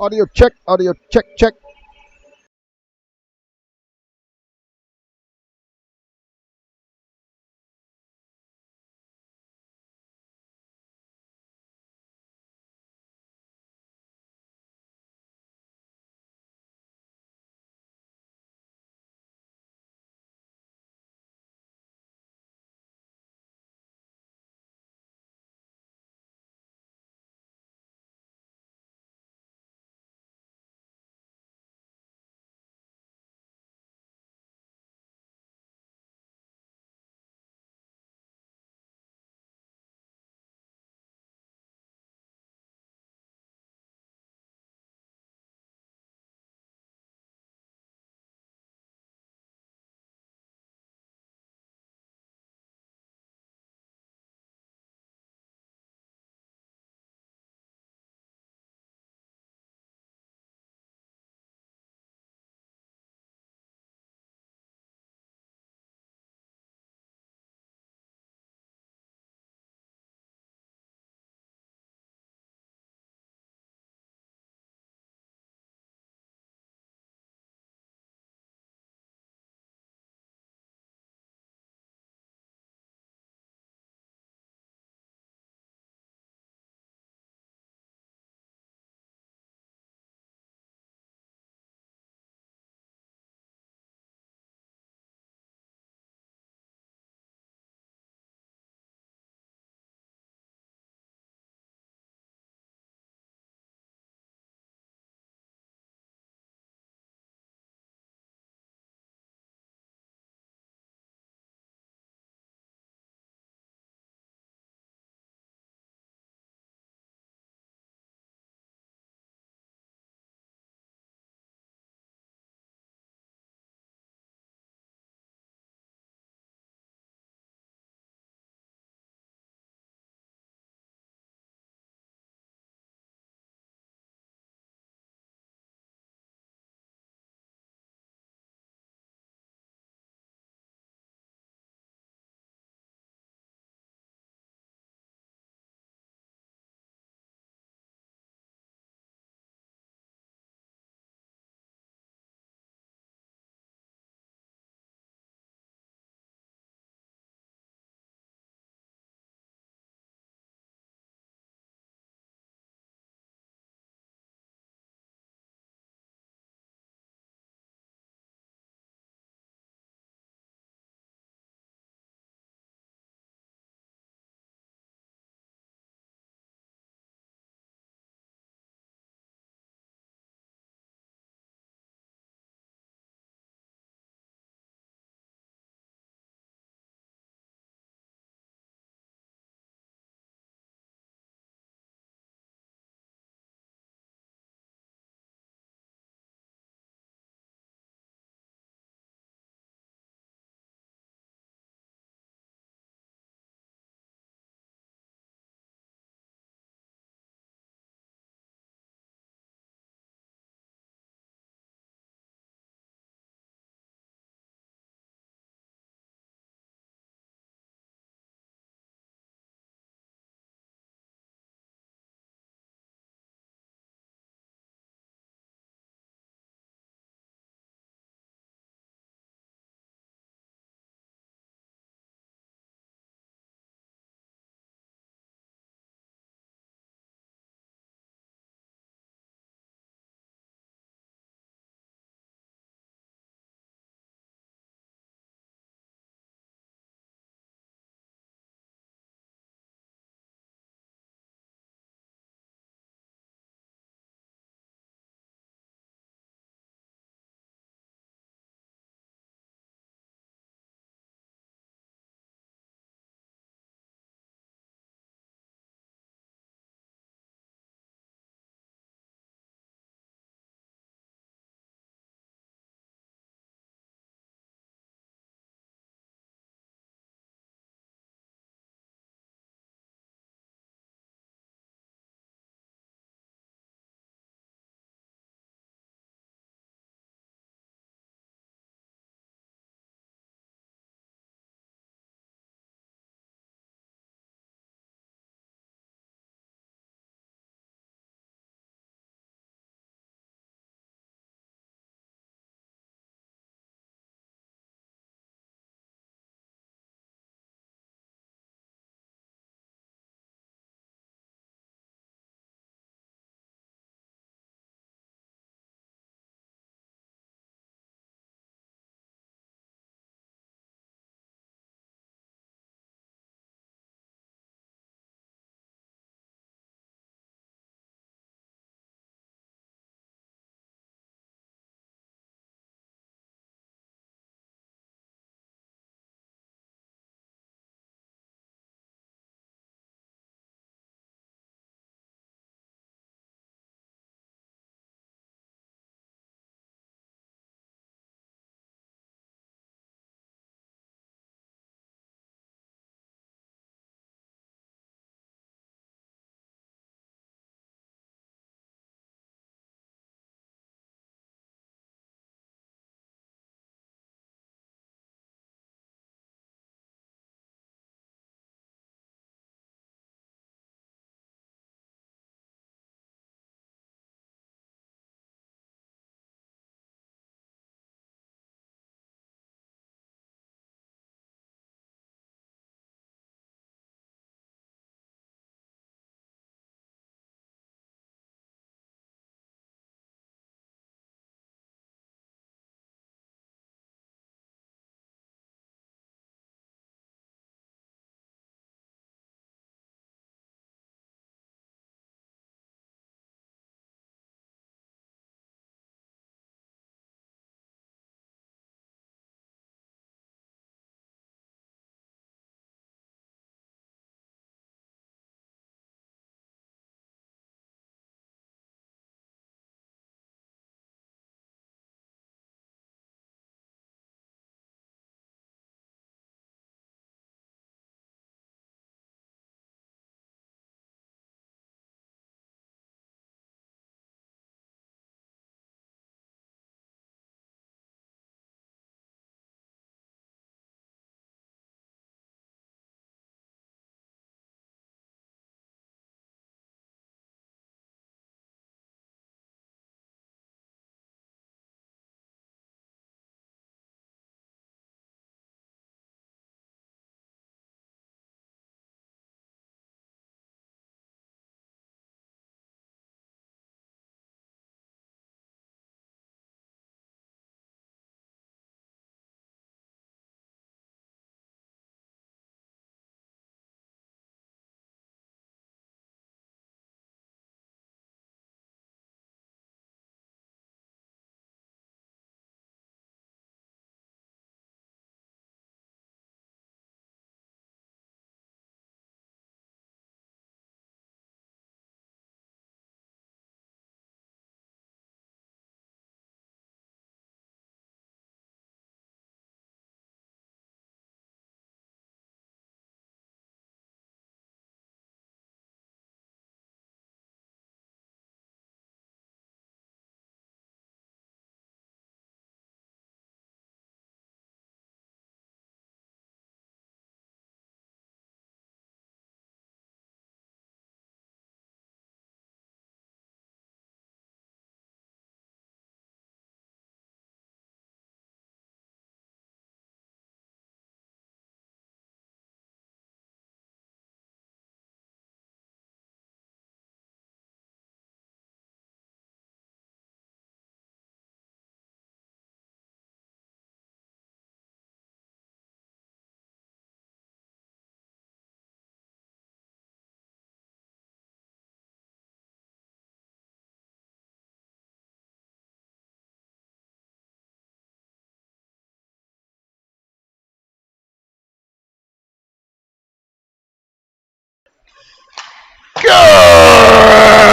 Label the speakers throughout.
Speaker 1: Audio check, check.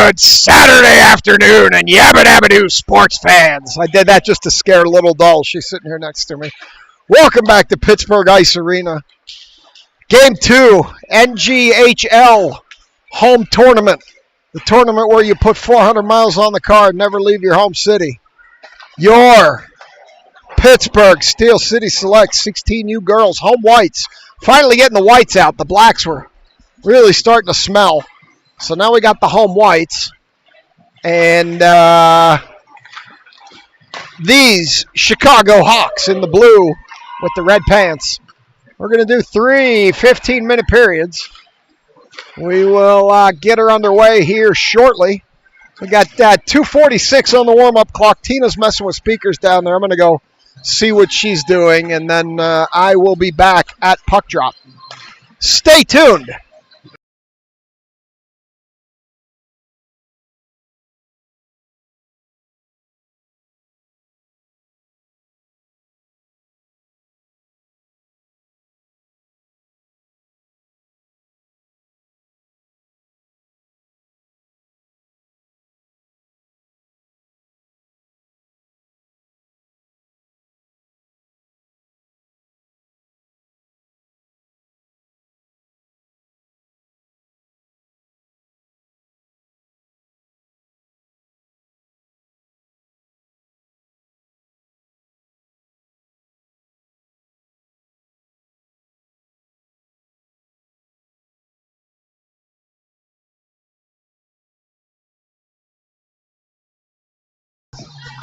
Speaker 1: good Saturday afternoon and yabba dabba doo, sports fans. I did that just to scare little doll. She's sitting here next to me. Welcome back to Pittsburgh Ice Arena. Game 2, NGHL home tournament. The tournament where you put 400 miles on the car and never leave your home city. Your Pittsburgh Steel City Select 16U girls, home whites. Finally getting the whites out. The blacks were really starting to smell. So now we got the home whites. And these Chicago Hawks in the blue with the red pants. We're going to do 3 15-minute periods. We will get her underway here shortly. We got 2:46 on the warm-up clock. Tina's messing with speakers down there. I'm going to go see what she's doing, and then I will be back at puck drop. Stay tuned.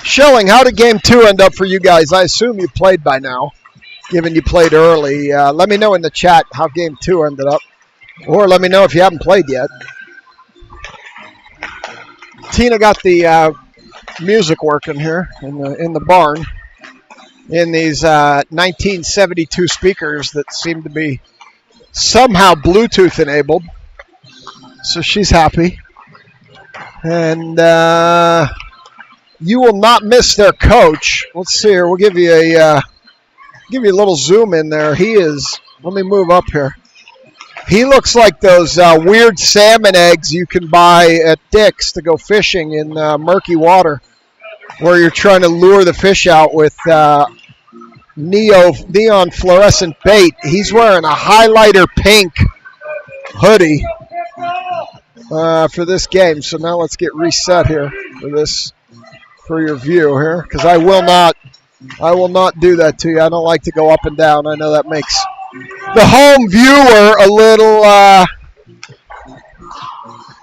Speaker 1: Schilling, how did Game 2 end up for you guys? I assume you played by now, given you played early. Let me know in the chat how Game 2 ended up, or let me know if you haven't played yet. Tina got the music working here in the barn in these 1972 speakers that seem to be somehow Bluetooth enabled, so she's happy. And you will not miss their coach. Let's see here. We'll give you a little zoom in there. He is. Let me move up here. He looks like those weird salmon eggs you can buy at Dick's to go fishing in murky water, where you're trying to lure the fish out with neon fluorescent bait. He's wearing a highlighter pink hoodie for this game. So now let's get reset here for your view here, because I will not do that to you. I don't like to go up and down. I know that makes the home viewer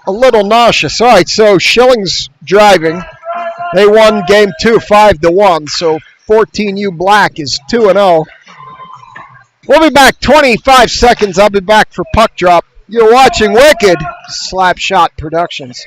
Speaker 1: a little nauseous. All right, so Schilling's driving. They won Game 2 5-1, so 14U Black is 2-0. We'll be back 25 seconds. I'll be back for puck drop. You're watching Wicked Slapshot Productions.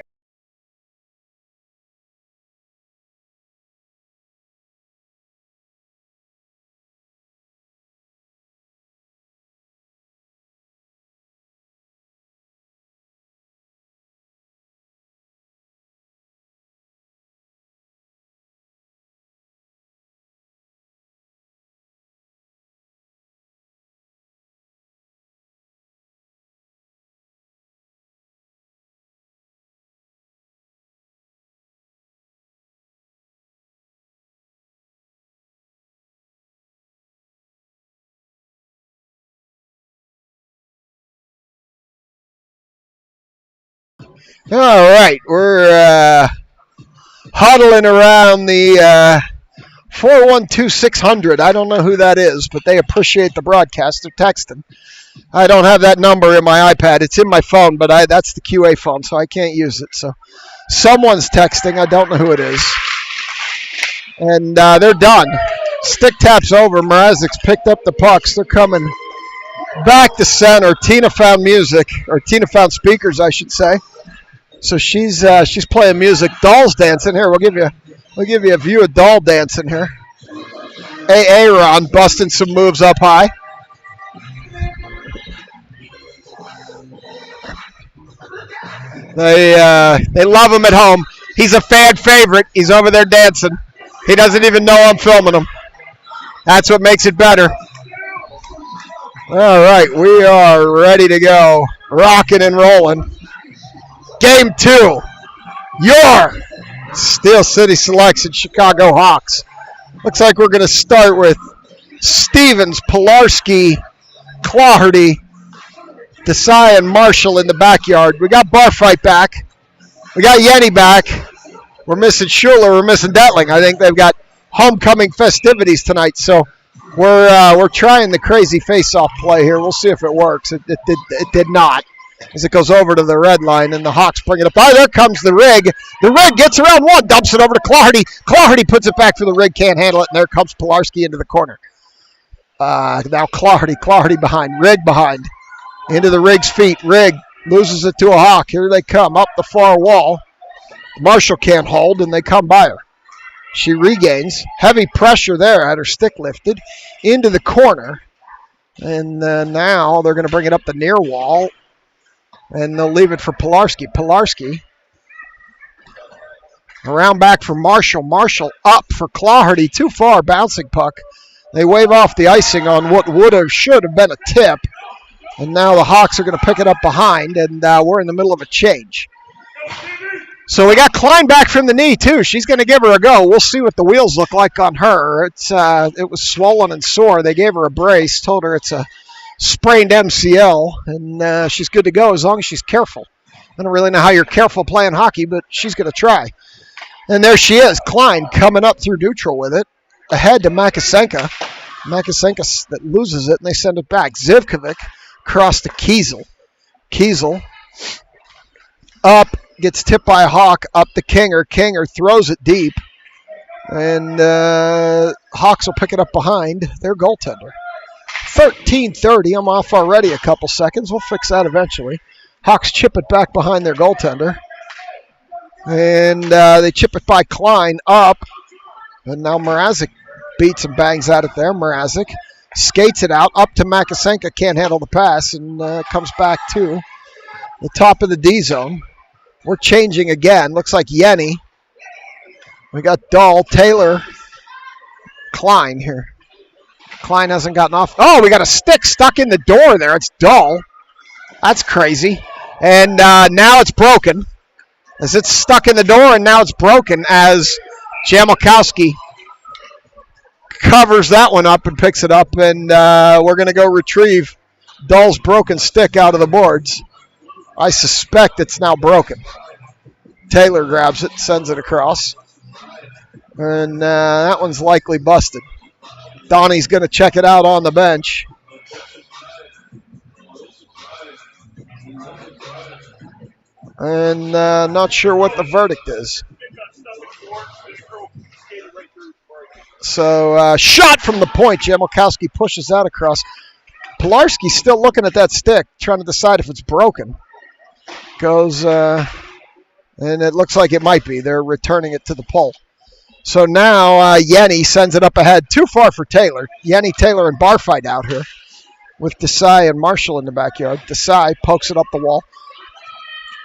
Speaker 1: All right, we're huddling around the 412-600. I don't know who that is, but they appreciate the broadcast. They're texting. I don't have that number in my iPad. It's in my phone, but that's the QA phone, so I can't use it. So someone's texting. I don't know who it is. And they're done. Stick tap's over. Mrazek's picked up the pucks. They're coming back to center. Tina found music, or Tina found speakers, I should say. So she's playing music. Doll's dancing here. We'll give you a view of Doll dancing here. Aaron busting some moves up high. They love him at home. He's a fan favorite. He's over there dancing. He doesn't even know I'm filming him. That's what makes it better. All right, we are ready to go. Rocking and rolling. Game 2. Your Steel City selection, Chicago Hawks. Looks like we're going to start with Stevens, Pilarski, Claherty, Desai, and Marshall in the backyard. We got Barfight back. We got Yenny back. We're missing Schuler. We're missing Detling. I think they've got homecoming festivities tonight, so we're trying the crazy face-off play here. We'll see if it works. It did not, as it goes over to the red line, and the Hawks bring it up. Oh, there comes the rig. The rig gets around one, dumps it over to Claherty. Claherty puts it back for the rig, can't handle it, and there comes Pilarski into the corner. Now Claherty behind, Rig behind, into the Rig's feet. Rig loses it to a Hawk. Here they come up the far wall. Marshall can't hold, and they come by her. She regains. Heavy pressure there, had her stick lifted into the corner. And now they're going to bring it up the near wall, and they'll leave it for Pilarski. Pilarski around back for Marshall. Marshall up for Claherty. Too far, bouncing puck. They wave off the icing on what would have, should have been a tip. And now the Hawks are going to pick it up behind, and we're in the middle of a change. So we got Klein back from the knee, too. She's going to give her a go. We'll see what the wheels look like on her. It was swollen and sore. They gave her a brace, told her it's a sprained MCL, and she's good to go as long as she's careful. I don't really know how you're careful playing hockey, but she's going to try. And there she is, Klein coming up through neutral with it. Ahead to Makasenka. Makasenka that loses it, and they send it back. Zivkovic across to Kiesel. Kiesel up, gets tipped by a Hawk, up to Kinger. Kinger throws it deep, and Hawks will pick it up behind their goaltender. 13:30. I'm off already a couple seconds. We'll fix that eventually. Hawks chip it back behind their goaltender, and they chip it by Klein up. And now Mrazek beats and bangs at it there. Mrazek skates it out, up to Makasenka, can't handle the pass, and comes back to the top of the D zone. We're changing again. Looks like Yenny. We got Dahl, Taylor, Klein here. Klein hasn't gotten off. Oh, we got a stick stuck in the door there. It's Dahl. That's crazy. And now it's broken. As it's stuck in the door, and now it's broken as Jamalkowski covers that one up and picks it up, and we're going to go retrieve Dahl's broken stick out of the boards. I suspect it's now broken. Taylor grabs it, sends it across, and that one's likely busted. Donnie's going to check it out on the bench. And not sure what the verdict is. So shot from the point. Jamalkowski pushes that across. Pilarski's still looking at that stick, trying to decide if it's broken. Goes, and it looks like it might be. They're returning it to the pole. So now Yenny sends it up ahead. Too far for Taylor. Yenny, Taylor, and Barfight out here with Desai and Marshall in the backyard. Desai pokes it up the wall.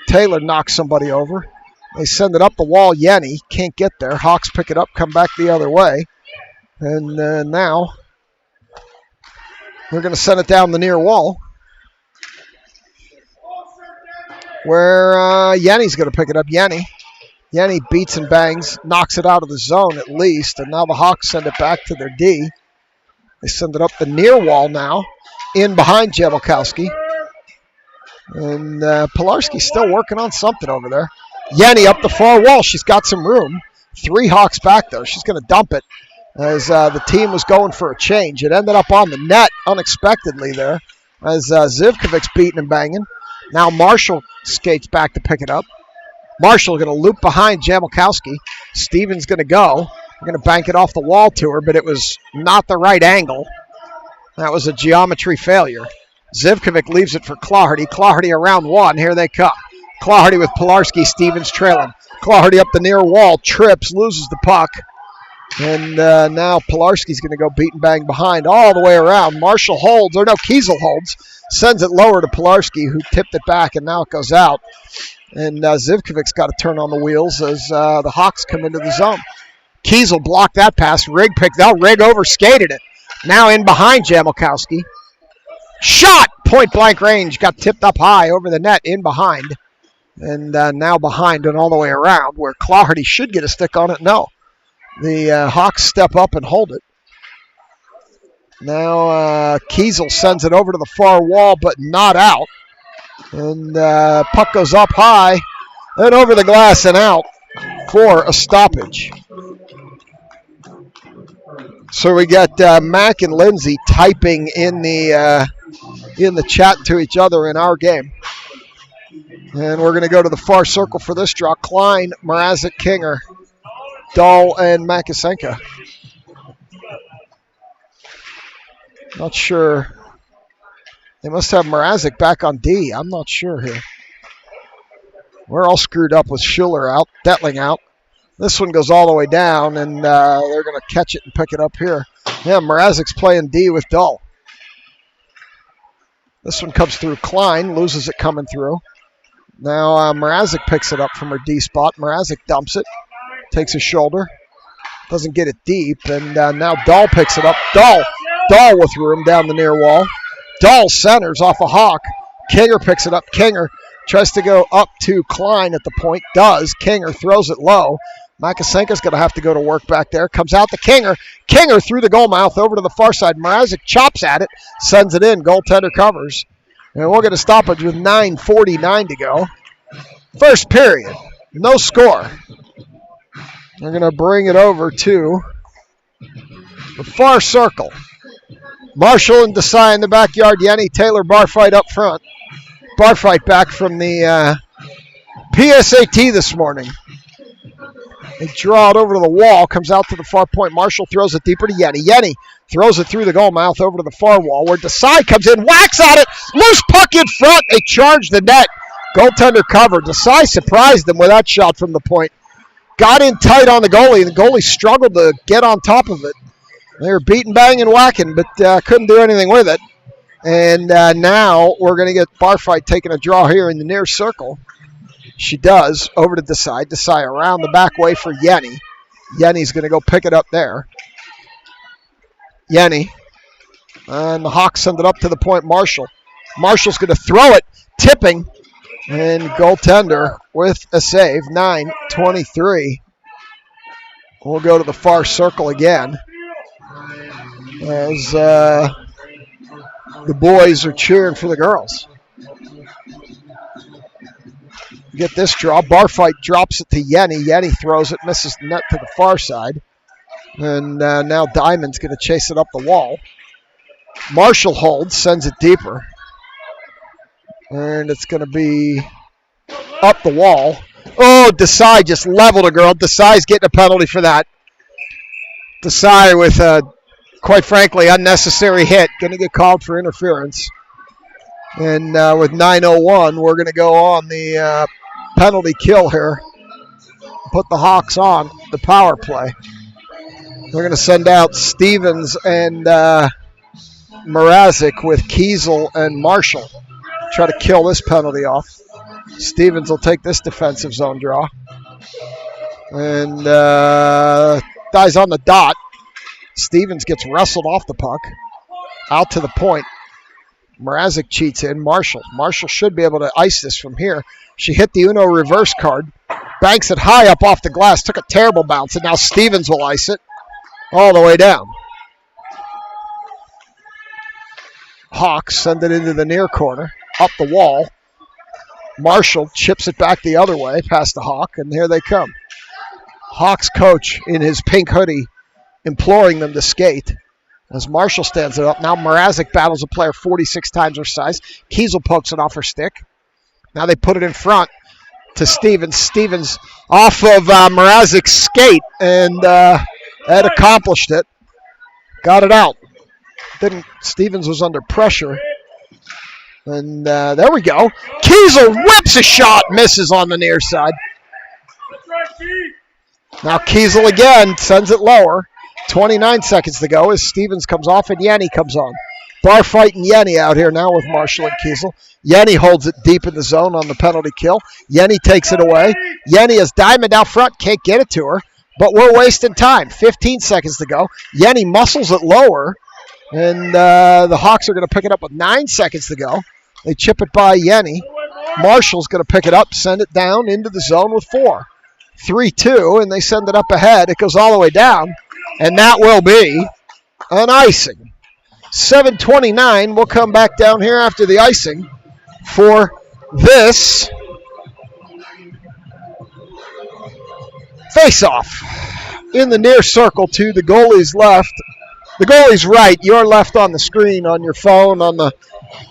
Speaker 1: Taylor knocks somebody over. They send it up the wall. Yenny can't get there. Hawks pick it up, come back the other way. And now they're going to send it down the near wall, where Yenny's going to pick it up. Yenny beats and bangs, knocks it out of the zone at least, and now the Hawks send it back to their D. They send it up the near wall now, in behind Jamalkowski. And Pilarski's still working on something over there. Yenny up the far wall. She's got some room. 3 Hawks back there. She's going to dump it as the team was going for a change. It ended up on the net unexpectedly there as Zivkovic's beating and banging. Now Marshall skates back to pick it up. Marshall going to loop behind Jamalkowski. Stevens going to go. We're going to bank it off the wall to her, but it was not the right angle. That was a geometry failure. Zivkovic leaves it for Claherty. Claherty around one. Here they come. Claherty with Pilarski. Stevens trailing. Claherty up the near wall. Trips. Loses the puck. And now Pilarski's going to go beat and bang behind all the way around. Marshall holds. Or no, Kiesel holds. Sends it lower to Pilarski, who tipped it back, and now it goes out. And Zivkovic's got to turn on the wheels as the Hawks come into the zone. Kiesel blocked that pass. Rig picked out. Rig over-skated it. Now in behind Jamalkowski. Shot! Point blank range. Got tipped up high over the net in behind. And now behind and all the way around, where Claherty should get a stick on it. No. The Hawks step up and hold it. Now Kiesel sends it over to the far wall, but not out. And puck goes up high and over the glass and out for a stoppage. So we got Mac and Lindsay typing in the chat to each other in our game. And we're going to go to the far circle for this draw. Klein, Mrazek, Kinger, Dahl, and Makasenka. Not sure. They must have Mrazek back on D. I'm not sure here. We're all screwed up with Schuler out, Detling out. This one goes all the way down, and they're going to catch it and pick it up here. Yeah, Mrazek's playing D with Dahl. This one comes through Klein, loses it coming through. Now Mrazek picks it up from her D spot. Mrazek dumps it, takes his shoulder, doesn't get it deep, and now Dahl picks it up. Dahl with room down the near wall. Dahl centers off a Hawk. Kinger picks it up. Kinger tries to go up to Klein at the point. Does. Kinger throws it low. Makasenka's going to have to go to work back there. Comes out to Kinger. Kinger through the goal mouth over to the far side. Mrazek chops at it. Sends it in. Goaltender covers. And we'll get a stoppage with 9:49 to go. First period. No score. They're going to bring it over to the far circle. Marshall and Desai in the backyard. Yenny, Taylor, Barfight up front. Barfight back from the PSAT this morning. They draw it over to the wall. Comes out to the far point. Marshall throws it deeper to Yenny. Yenny throws it through the goal mouth over to the far wall where Desai comes in, whacks at it. Loose puck in front. They charge the net. Goaltender covered. Desai surprised them with that shot from the point. Got in tight on the goalie. The goalie struggled to get on top of it. They were beating, banging, whacking, but couldn't do anything with it. And now we're going to get Barfight taking a draw here in the near circle. She does, over to Desai. Desai around the back way for Yenny. Yenny's going to go pick it up there. Yenny. And the Hawks send it up to the point. Marshall. Marshall's going to throw it, tipping. And goaltender with a save, 9:23. We'll go to the far circle again. As the boys are cheering for the girls. Get this draw. Barfight drops it to Yenny. Yenny throws it, misses the net to the far side. And now Diamond's going to chase it up the wall. Marshall holds, sends it deeper. And it's going to be up the wall. Oh, Desai just leveled a girl. Desai's getting a penalty for that. Desai with a, quite frankly, unnecessary hit. Going to get called for interference. And with 9:01, we're going to go on the penalty kill here. Put the Hawks on the power play. We're going to send out Stevens and Mrazek with Kiesel and Marshall. Try to kill this penalty off. Stevens will take this defensive zone draw. And dies on the dot. Stevens gets wrestled off the puck. Out to the point. Mrazek cheats in. Marshall should be able to ice this from here. She hit the Uno reverse card. Banks it high up off the glass. Took a terrible bounce. And now Stevens will ice it all the way down. Hawks send it into the near corner. Up the wall. Marshall chips it back the other way past the Hawk, and here they come. Hawks coach in his pink hoodie imploring them to skate as Marshall stands it up. Now Mrazek battles a player 46 times her size. Kiesel pokes it off her stick. Now they put it in front to Stevens. Stevens off of Mrazek's skate, and had accomplished it. Got it out. Stevens was under pressure. And there we go. Kiesel whips a shot, misses on the near side. Now Kiesel again sends it lower. 29 seconds to go as Stevens comes off and Yenny comes on. Barfight and Yenny out here now with Marshall and Kiesel. Yenny holds it deep in the zone on the penalty kill. Yenny takes it away. Yenny has Diamond out front, can't get it to her, but we're wasting time. 15 seconds to go. Yenny muscles it lower. And the Hawks are going to pick it up with 9 seconds to go. They chip it by Yenny. Marshall's going to pick it up, send it down into the zone with 4. 3-2, and they send it up ahead. It goes all the way down, and that will be an icing. 7:29. We'll come back down here after the icing for this face-off. In the near circle to the goalie's left. The goalie's right, your left on the screen, on your phone, on the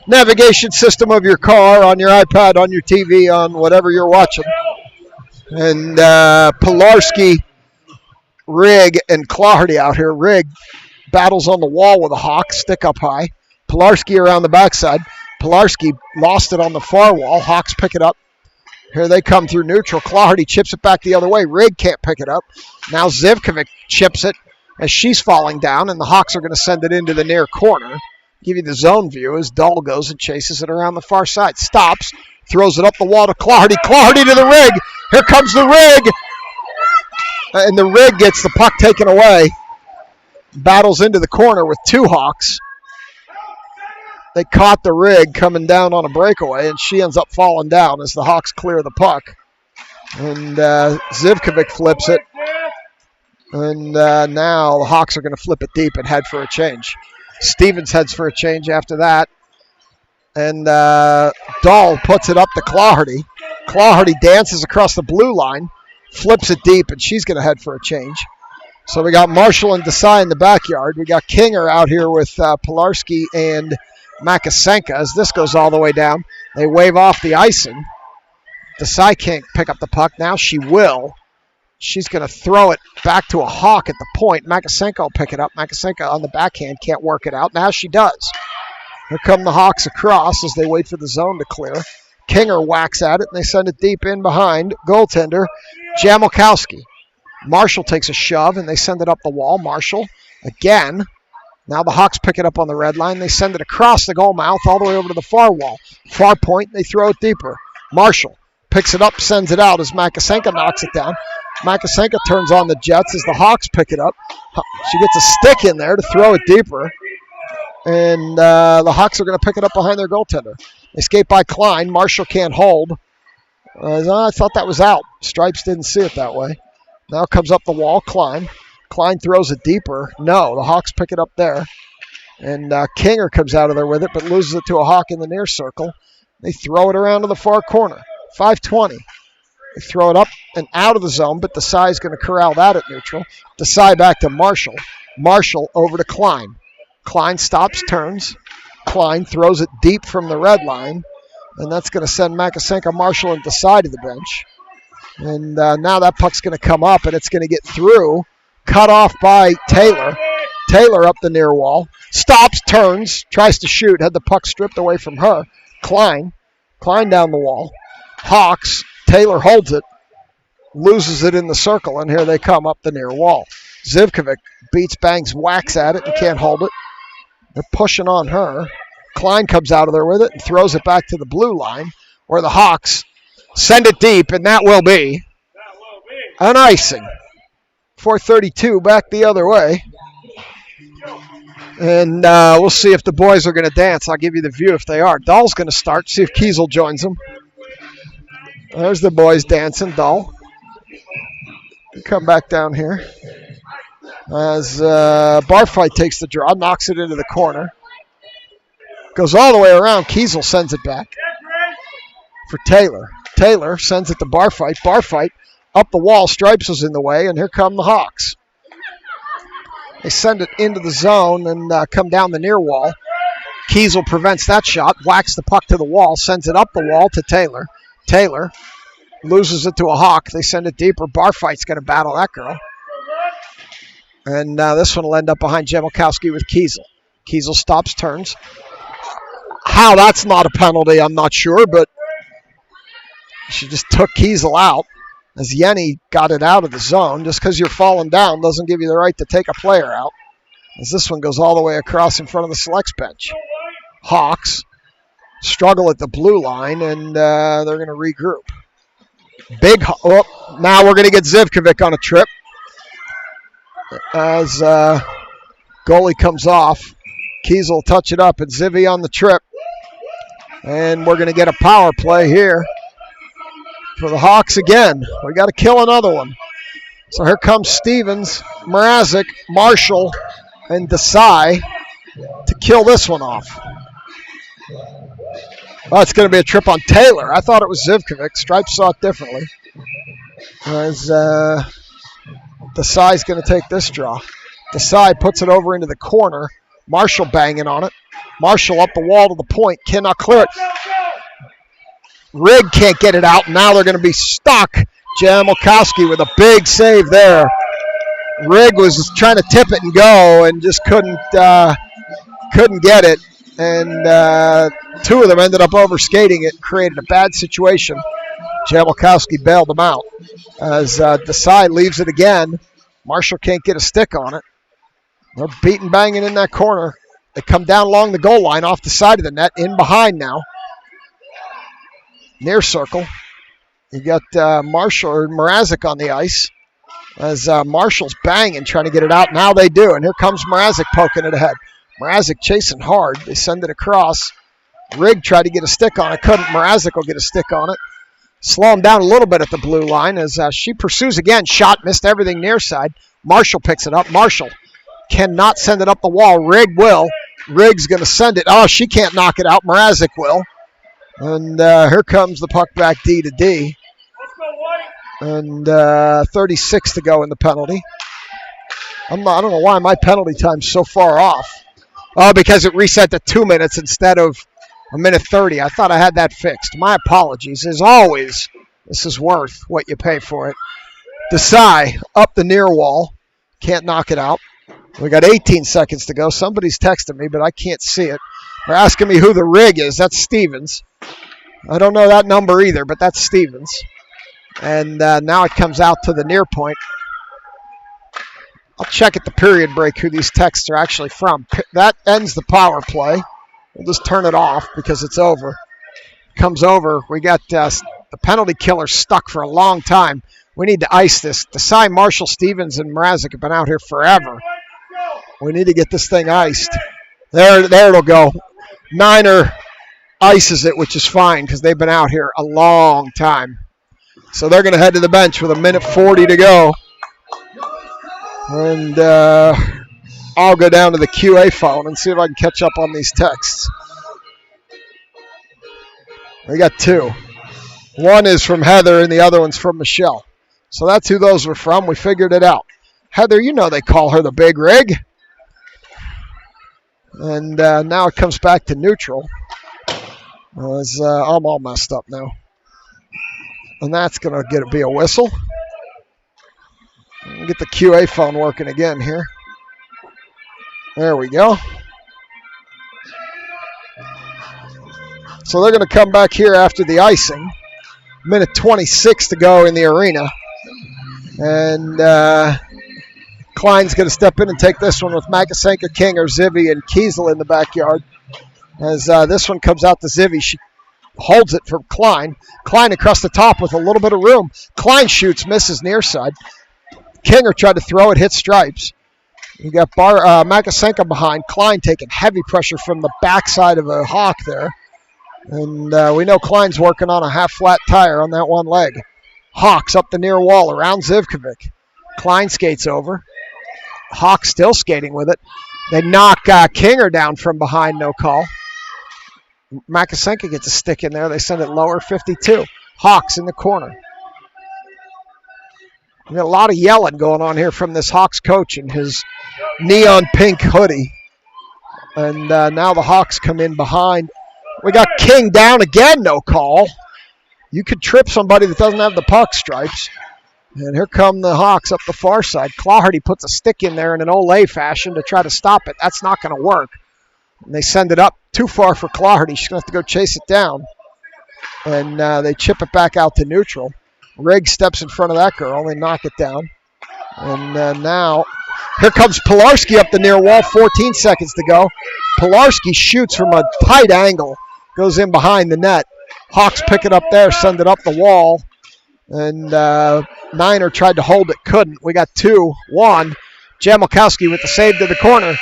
Speaker 1: navigation system of your car, on your iPad, on your TV, on whatever you're watching. And Pilarski, Rigg, and Clardy out here. Rigg battles on the wall with a Hawk, stick up high. Pilarski around the backside. Pilarski lost it on the far wall. Hawks pick it up. Here they come through neutral. Clardy chips it back the other way. Rigg can't pick it up. Now Zivkovic chips it as she's falling down, and the Hawks are going to send it into the near corner. Give you the zone view as Dahl goes and chases it around the far side. Stops, throws it up the wall to Clardy. Clardy to the Rigg. Here comes the Rigg. And the Rigg gets the puck taken away. Battles into the corner with 2 Hawks. They caught the Rigg coming down on a breakaway, and she ends up falling down as the Hawks clear the puck. And Zivkovic flips it. And now the Hawks are going to flip it deep and head for a change. Stevens heads for a change after that. And Dahl puts it up to Clardy. Clardy dances across the blue line, flips it deep, and she's going to head for a change. So we got Marshall and Desai in the backyard. We got Kinger out here with Pilarski and Makasenka as this goes all the way down. They wave off the icing. Desai can't pick up the puck. Now she will. She's going to throw it back to a Hawk at the point. Makasenka will pick it up. Makasenka on the backhand can't work it out. Now she does. Here come the Hawks across as they wait for the zone to clear. Kinger whacks at it, and they send it deep in behind goaltender Jamilkowski. Marshall takes a shove, and they send it up the wall. Marshall again. Now the Hawks pick it up on the red line. They send it across the goal mouth all the way over to the far wall. Far point, they throw it deeper. Marshall picks it up, sends it out as Makasenka knocks it down. Makasenka turns on the Jets as the Hawks pick it up. She gets a stick in there to throw it deeper. And the Hawks are going to pick it up behind their goaltender. They skate by Klein. Marshall can't hold. I thought that was out. Stripes didn't see it that way. Now comes up the wall, Klein. Klein throws it deeper. No, the Hawks pick it up there. And Kinger comes out of there with it, but loses it to a Hawk in the near circle. They throw it around to the far corner. 5:20. They throw it up and out of the zone, but Desai's going to corral that at neutral. Desai back to Marshall. Marshall over to Klein. Klein stops, turns. Klein throws it deep from the red line, and that's going to send Makasenka, Marshall, and Desai to the bench. And now that puck's going to come up, and it's going to get through. Cut off by Taylor. Taylor up the near wall. Stops, turns, tries to shoot. Had the puck stripped away from her. Klein down the wall. Hawks. Taylor holds it. Loses it in the circle, and here they come up the near wall. Zivkovic beats, bangs, whacks at it, and can't hold it. They're pushing on her. Klein comes out of there with it and throws it back to the blue line, where the Hawks send it deep, and that will be an icing. 4:32 back the other way. And we'll see if the boys are going to dance. I'll give you the view if they are. Dahl's going to start, see if Kiesel joins them. There's the boys dancing, Dahl. Come back down here. As Barfight takes the draw, knocks it into the corner. Goes all the way around. Kiesel sends it back for Taylor. Taylor sends it to Barfight. Barfight up the wall. Stripes was in the way, and here come the Hawks. They send it into the zone and come down the near wall. Kiesel prevents that shot, whacks the puck to the wall, sends it up the wall to Taylor. Taylor loses it to a Hawk. They send it deeper. Barfight's going to battle that girl. And this one will end up behind Jamilkowski with Kiesel. Kiesel stops, turns. How that's not a penalty, I'm not sure, but she just took Kiesel out as Yenny got it out of the zone. Just because you're falling down doesn't give you the right to take a player out. As this one goes all the way across in front of the selects bench. Hawks struggle at the blue line, and they're going to regroup. Now we're going to get Zivkovic on a trip. As goalie comes off, Kiesel touch it up, and Zivy on the trip. And we're going to get a power play here for the Hawks again. We got to kill another one. So here comes Stevens, Mrazek, Marshall, and Desai to kill this one off. Oh, it's going to be a trip on Taylor. I thought it was Zivkovic. Stripes saw it differently. As Desai's going to take this draw. Desai puts it over into the corner. Marshall banging on it. Marshall up the wall to the point. Cannot clear it. Rigg can't get it out. Now they're going to be stuck. Jamilkowski with a big save there. Rigg was trying to tip it and go and just couldn't get it. And two of them ended up overskating it and created a bad situation. Jamilkowski bailed them out. As Desai leaves it again, Marshall can't get a stick on it. They're beating, banging in that corner. They come down along the goal line off the side of the net, in behind now. Near circle. You got Marshall or Mrazek on the ice. As Marshall's banging, trying to get it out. Now they do, and here comes Mrazek poking it ahead. Mrazek chasing hard. They send it across. Rigg tried to get a stick on it. Couldn't. Mrazek will get a stick on it. Slow him down a little bit at the blue line as she pursues again. Shot, missed everything near side. Marshall picks it up. Marshall cannot send it up the wall. Rigg will. Rigg's going to send it. Oh, she can't knock it out. Mrazek will. And here comes the puck back D to D. And 36 to go in the penalty. I don't know why my penalty time's so far off. Oh, because it reset to 2 minutes instead of a minute 30. I thought I had that fixed. My apologies. As always, this is worth what you pay for it. Desai up the near wall. Can't knock it out. We got 18 seconds to go. Somebody's texting me, but I can't see it. They're asking me who the Rigg is. That's Stevens. I don't know that number either, but that's Stevens. And now it comes out to the near point. I'll check at the period break who these texts are actually from. That ends the power play. We'll just turn it off because it's over. Comes over. We got the penalty killer stuck for a long time. We need to ice this. Desai, Marshall, Stevens, and Mrazek have been out here forever. We need to get this thing iced. There it'll go. Niner ices it, which is fine because they've been out here a long time. So they're going to head to the bench with a minute 40 to go. And I'll go down to the QA phone and see if I can catch up on these texts. We got two. One is from Heather and the other one's from Michelle. So that's who those were from. We figured it out. Heather, you know they call her the Big Rig. And now it comes back to neutral. I'm all messed up now. And that's going to be a whistle. Get the QA phone working again here. There we go. So they're going to come back here after the icing. Minute 26 to go in the arena. And Klein's going to step in and take this one with Makasenka, King, or Zivy, and Kiesel in the backyard. As this one comes out to Zivy. She holds it for Klein. Klein across the top with a little bit of room. Klein shoots, misses near side. Kinger tried to throw it, hit stripes. You got Makasenka behind. Klein taking heavy pressure from the backside of a Hawk there. And we know Klein's working on a half-flat tire on that one leg. Hawks up the near wall around Zivkovic. Klein skates over. Hawks still skating with it. They knock Kinger down from behind, no call. Makasenka gets a stick in there. They send it lower, 52. Hawks in the corner. We got a lot of yelling going on here from this Hawks coach in his neon pink hoodie. And now the Hawks come in behind. We got King down again, no call. You could trip somebody that doesn't have the puck, Stripes. And here come the Hawks up the far side. Claherty puts a stick in there in an Olay fashion to try to stop it. That's not going to work. And they send it up too far for Claherty. She's going to have to go chase it down. And they chip it back out to neutral. Rigg steps in front of that girl. They knock it down. And now here comes Pilarski up the near wall. 14 seconds to go. Pilarski shoots from a tight angle. Goes in behind the net. Hawks pick it up there, send it up the wall. And Niner tried to hold it, couldn't. We got 2-1. Jamilkowski with the save to the corner.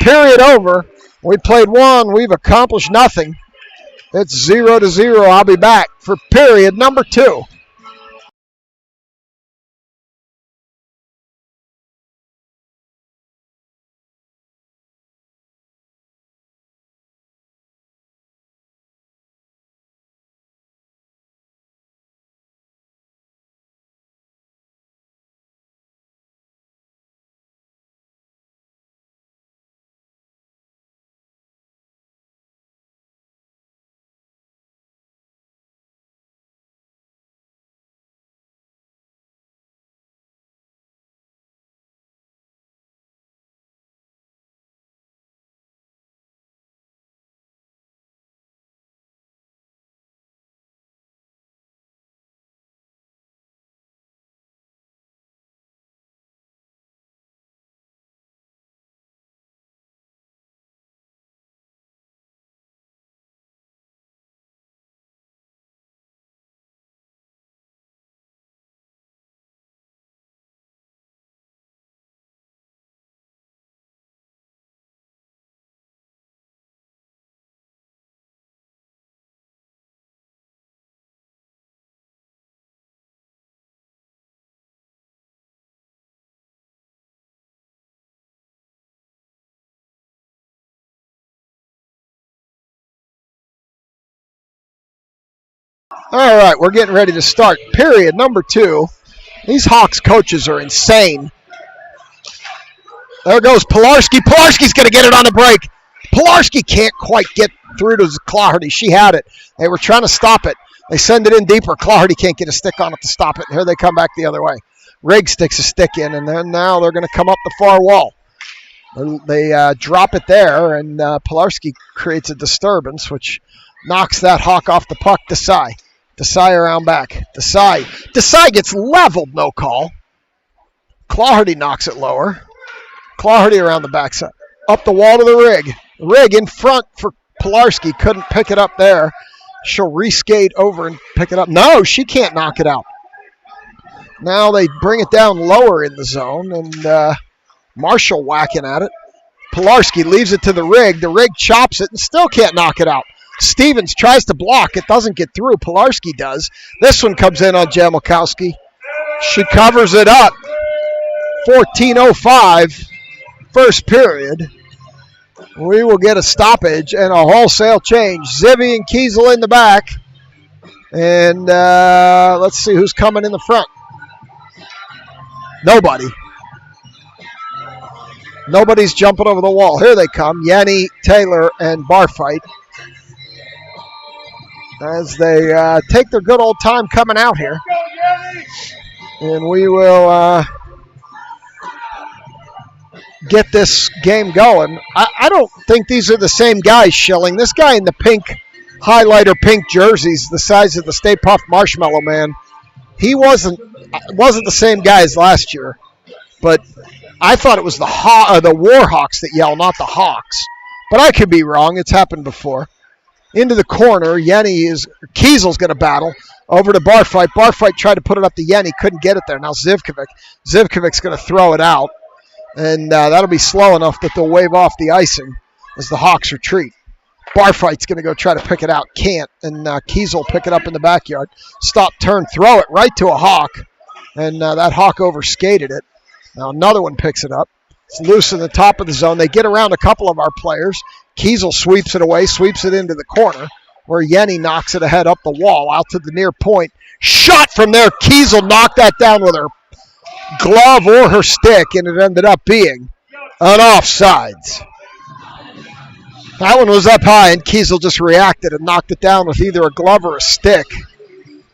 Speaker 1: Period over. We played one. We've accomplished nothing. It's 0-0. I'll be back for period number 2. All right, we're getting ready to start period number 2. These Hawks coaches are insane. There goes Pilarski. Pilarski's going to get it on the break. Pilarski can't quite get through to Claherty. She had it. They were trying to stop it. They send it in deeper. Claherty can't get a stick on it to stop it. And here they come back the other way. Riggs sticks a stick in, and then now they're going to come up the far wall. They drop it there, and Pilarski creates a disturbance, which knocks that Hawk off the puck. Desai around back. Desai gets leveled, no call. Claherty knocks it lower. Claherty around the backside. Up the wall to the Rig. Rig in front for Pilarski. Couldn't pick it up there. She'll reskate over and pick it up. No, she can't knock it out. Now they bring it down lower in the zone, and Marshall whacking at it. Pilarski leaves it to the Rig. The Rig chops it and still can't knock it out. Stevens tries to block. It doesn't get through. Pilarski does. This one comes in on Jamalkowski. She covers it up. 14:05, first period. We will get a stoppage and a wholesale change. Zivy and Kiesel in the back. And let's see who's coming in the front. Nobody. Nobody's jumping over the wall. Here they come. Yanni, Taylor, and Barfight. As they take their good old time coming out here. And we will get this game going. I don't think these are the same guys, Schilling. This guy in the pink highlighter pink jerseys, the size of the Stay Puft Marshmallow Man, he wasn't the same guy as last year. But I thought it was the Warhawks that yell, not the Hawks. But I could be wrong. It's happened before. Into the corner, Kiesel's going to battle. Over to Barfight. Barfight tried to put it up to Yenny, couldn't get it there. Now Zivkovic. Zivkovic's going to throw it out. And that'll be slow enough that they'll wave off the icing as the Hawks retreat. Barfight's going to go try to pick it out. Can't. And Kiesel will pick it up in the backyard. Stop, turn, throw it right to a Hawk. And that Hawk overskated it. Now another one picks it up. It's loose in the top of the zone. They get around a couple of our players. Kiesel sweeps it away, sweeps it into the corner, where Yenny knocks it ahead up the wall, out to the near point. Shot from there. Kiesel knocked that down with her glove or her stick, and it ended up being an offsides. That one was up high, and Kiesel just reacted and knocked it down with either a glove or a stick.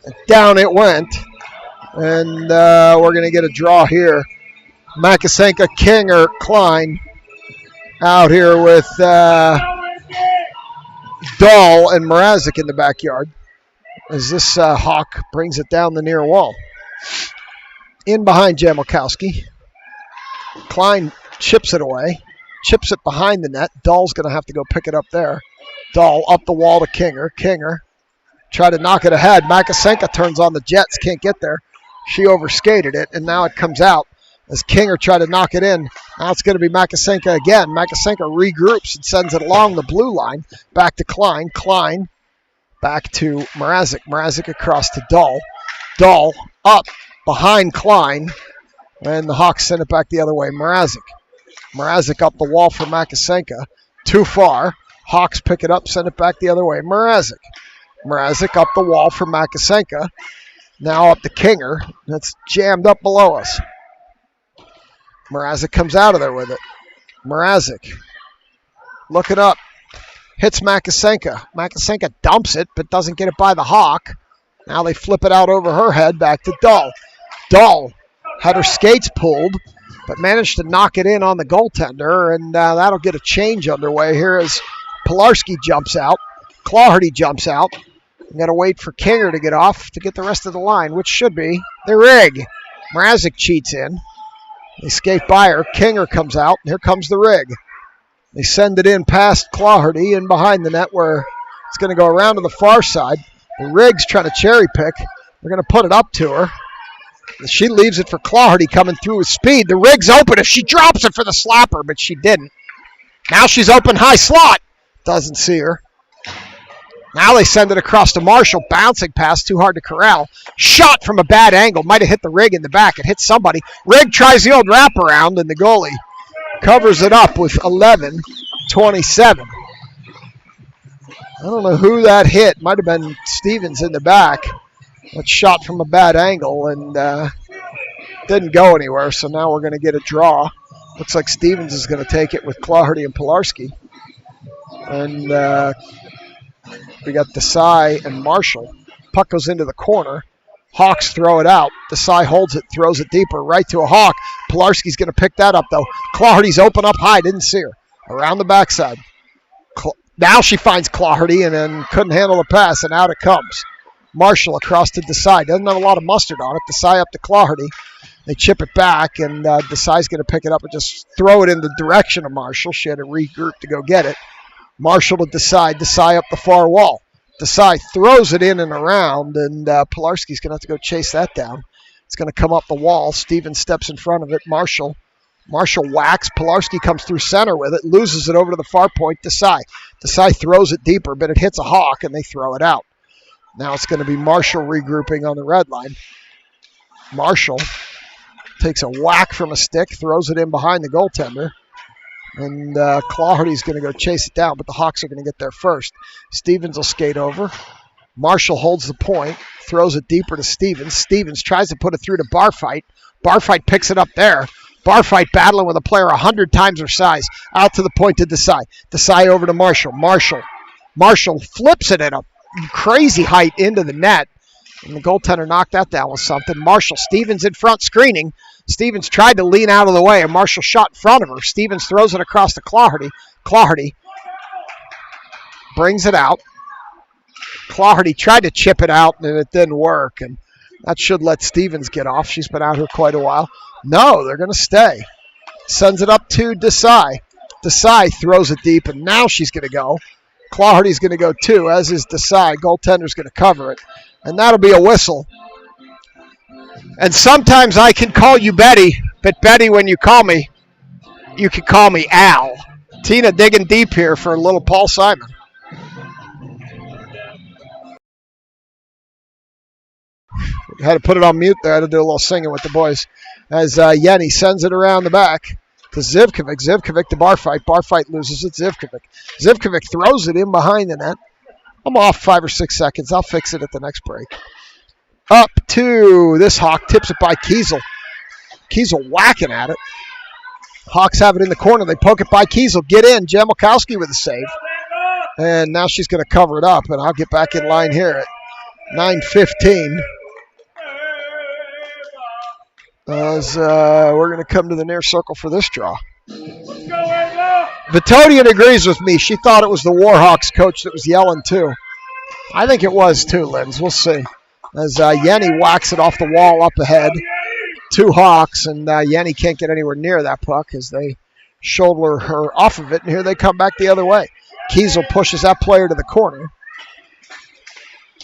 Speaker 1: And down it went, and we're going to get a draw here. Makasenka, Kinger, Klein out here with Dahl and Mrazek in the backyard as this Hawk brings it down the near wall. In behind Jamalkowski. Klein chips it away. Chips it behind the net. Dahl's going to have to go pick it up there. Dahl up the wall to Kinger. Kinger try to knock it ahead. Makasenka turns on the Jets. Can't get there. She overskated it, and now it comes out as Kinger tried to knock it in. Now it's going to be Makasenka again. Makasenka regroups and sends it along the blue line. Back to Klein. Klein Back to Mrazek. Mrazek across to Dahl. Dahl up behind Klein. And the Hawks send it back the other way. Mrazek. Mrazek up the wall for Makasenka. Too far. Hawks pick it up, send it back the other way. Mrazek. Mrazek up the wall for Makasenka. Now up to Kinger. That's jammed up below us. Mrazek comes out of there with it. Mrazek. Looking up. Hits Makasenka. Makasenka dumps it, but doesn't get it by the Hawk. Now they flip it out over her head back to Dahl. Dahl had her skates pulled, but managed to knock it in on the goaltender, and that'll get a change underway here as Pilarski jumps out. Clawhardy jumps out. We've got to wait for Kinger to get off to get the rest of the line, which should be the rig. Mrazek cheats in. They skate by her. Kinger comes out. Here comes the rig. They send it in past Clawhardy and behind the net where it's going to go around to the far side. The rig's trying to cherry pick. They're going to put it up to her. She leaves it for Clawhardy coming through with speed. The rig's open if she drops it for the slapper, but she didn't. Now she's open high slot. Doesn't see her. Now they send it across to Marshall. Bouncing pass, too hard to corral. Shot from a bad angle. Might have hit the rig in the back. It hit somebody. Rig tries the old wraparound, and the goalie covers it up with 11-27. I don't know who that hit. Might have been Stevens in the back. That shot from a bad angle and didn't go anywhere, so now we're going to get a draw. Looks like Stevens is going to take it with Clawhardy and Pilarski. And we got Desai and Marshall. Puck goes into the corner. Hawks throw it out. Desai holds it, throws it deeper, right to a Hawk. Pilarski's going to pick that up, though. Clawhardy's open up high, didn't see her. Around the backside. Now she finds Clawhardy and then couldn't handle the pass, and out it comes. Marshall across to Desai. Doesn't have a lot of mustard on it. Desai up to Clawhardy. They chip it back, and Desai's going to pick it up and just throw it in the direction of Marshall. She had to regroup to go get it. Marshall to Desai. Desai up the far wall. Desai throws it in and around, and Pilarski's going to have to go chase that down. It's going to come up the wall. Stevens steps in front of it. Marshall whacks. Pilarski comes through center with it, loses it over to the far point. Desai throws it deeper, but it hits a Hawk, and they throw it out. Now it's going to be Marshall regrouping on the red line. Marshall takes a whack from a stick, throws it in behind the goaltender. And Clawhardy's going to go chase it down, but the Hawks are going to get there first. Stevens will skate over. Marshall holds the point, throws it deeper to Stevens. Stevens tries to put it through to Barfight. Barfight picks it up there. Barfight battling with a player 100 times her size. Out to the point to Desai. Desai over to Marshall. Marshall flips it at a crazy height into the net. And the goaltender knocked that down with something. Marshall, Stevens in front screening. Stevens tried to lean out of the way, and Marshall shot in front of her. Stevens throws it across to Clawhardy. Clawhardy brings it out. Clawhardy tried to chip it out, and it didn't work. And that should let Stevens get off. She's been out here quite a while. No, they're going to stay. Sends it up to Desai. Desai throws it deep, and now she's going to go. Clawhardy's going to go too, as is Desai. Goaltender's going to cover it. And that'll be a whistle. And sometimes I can call you Betty, but Betty, when you call me, you can call me Al. Tina digging deep here for a little Paul Simon. Had to put it on mute there. I had to do a little singing with the boys. As Yenny sends it around the back to Zivkovic. Zivkovic to Barfight. Barfight loses it. Zivkovic throws it in behind the net. I'm off 5 or 6 seconds. I'll fix it at the next break. Up to this Hawk. Tips it by Kiesel. Kiesel whacking at it. Hawks have it in the corner. They poke it by Kiesel. Get in. Jamelkowski with a save. And now she's going to cover it up. And I'll get back in line here at 9:15. As we're going to come to the near circle for this draw. Vitodian agrees with me. She thought it was the Warhawks coach that was yelling too. I think it was too, Linz. We'll see. As Yenny whacks it off the wall up ahead. 2 Hawks, and Yenny can't get anywhere near that puck as they shoulder her off of it, and here they come back the other way. Kiesel pushes that player to the corner.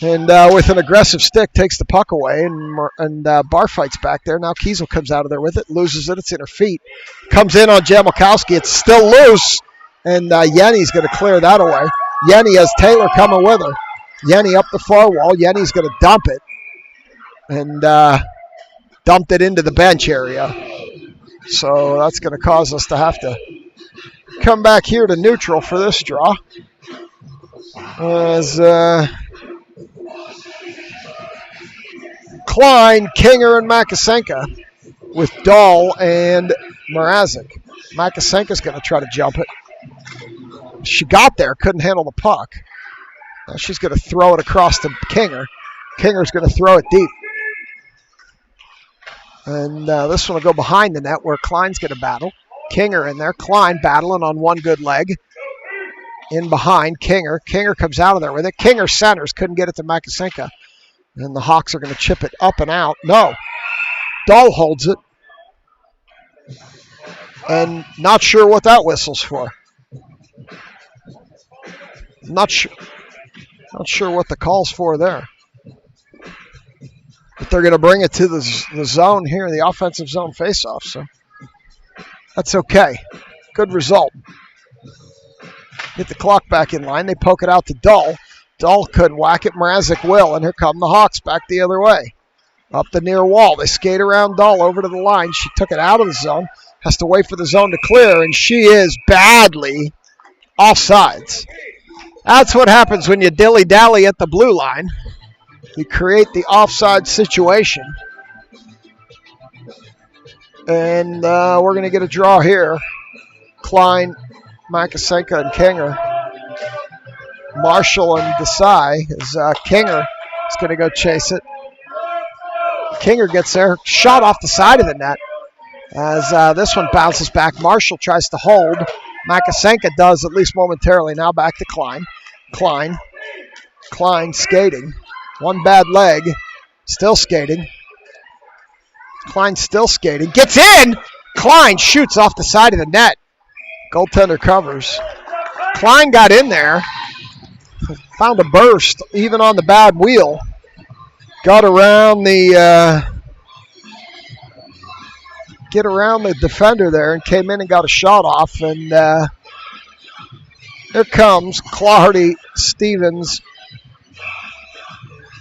Speaker 1: And with an aggressive stick, takes the puck away, and Barfight's back there. Now Kiesel comes out of there with it, loses it. It's in her feet. Comes in on Jamelkowski. It's still loose, and Yenny's going to clear that away. Yenny has Taylor coming with her. Yenny up the far wall. Yenny's going to dump it. And dumped it into the bench area. So that's going to cause us to have to come back here to neutral for this draw. As Klein, Kinger, and Makasenka with Dahl and Mrazek. Makasenka's going to try to jump it. She got there, couldn't handle the puck. Now she's going to throw it across to Kinger. Kinger's going to throw it deep. And this one will go behind the net where Klein's going to battle. Kinger in there. Klein battling on one good leg. In behind Kinger. Kinger comes out of there with it. Kinger centers. Couldn't get it to Makasenka. And the Hawks are going to chip it up and out. No. Dahl holds it. And not sure what that whistle's for. Not sure what the call's for there. But they're going to bring it to the zone here, the offensive zone faceoff. So that's okay. Good result. Get the clock back in line. They poke it out to Dahl. Dahl couldn't whack it. Mrazek will. And here come the Hawks back the other way. Up the near wall. They skate around Dahl over to the line. She took it out of the zone. Has to wait for the zone to clear. And she is badly offsides. That's what happens when you dilly-dally at the blue line. You create the offside situation. And we're going to get a draw here. Klein, Makasenka, and Kinger. Marshall and Desai. As Kinger is going to go chase it. Kinger gets there. Shot off the side of the net. As this one bounces back. Marshall tries to hold. Makasenka does, at least momentarily. Now back to Klein. Klein skating. One bad leg. Still skating. Klein still skating. Gets in! Klein shoots off the side of the net. Goaltender covers. Klein got in there. Found a burst, even on the bad wheel. Got around the... get around the defender there and came in and got a shot off. And here comes Clardy, Stevens,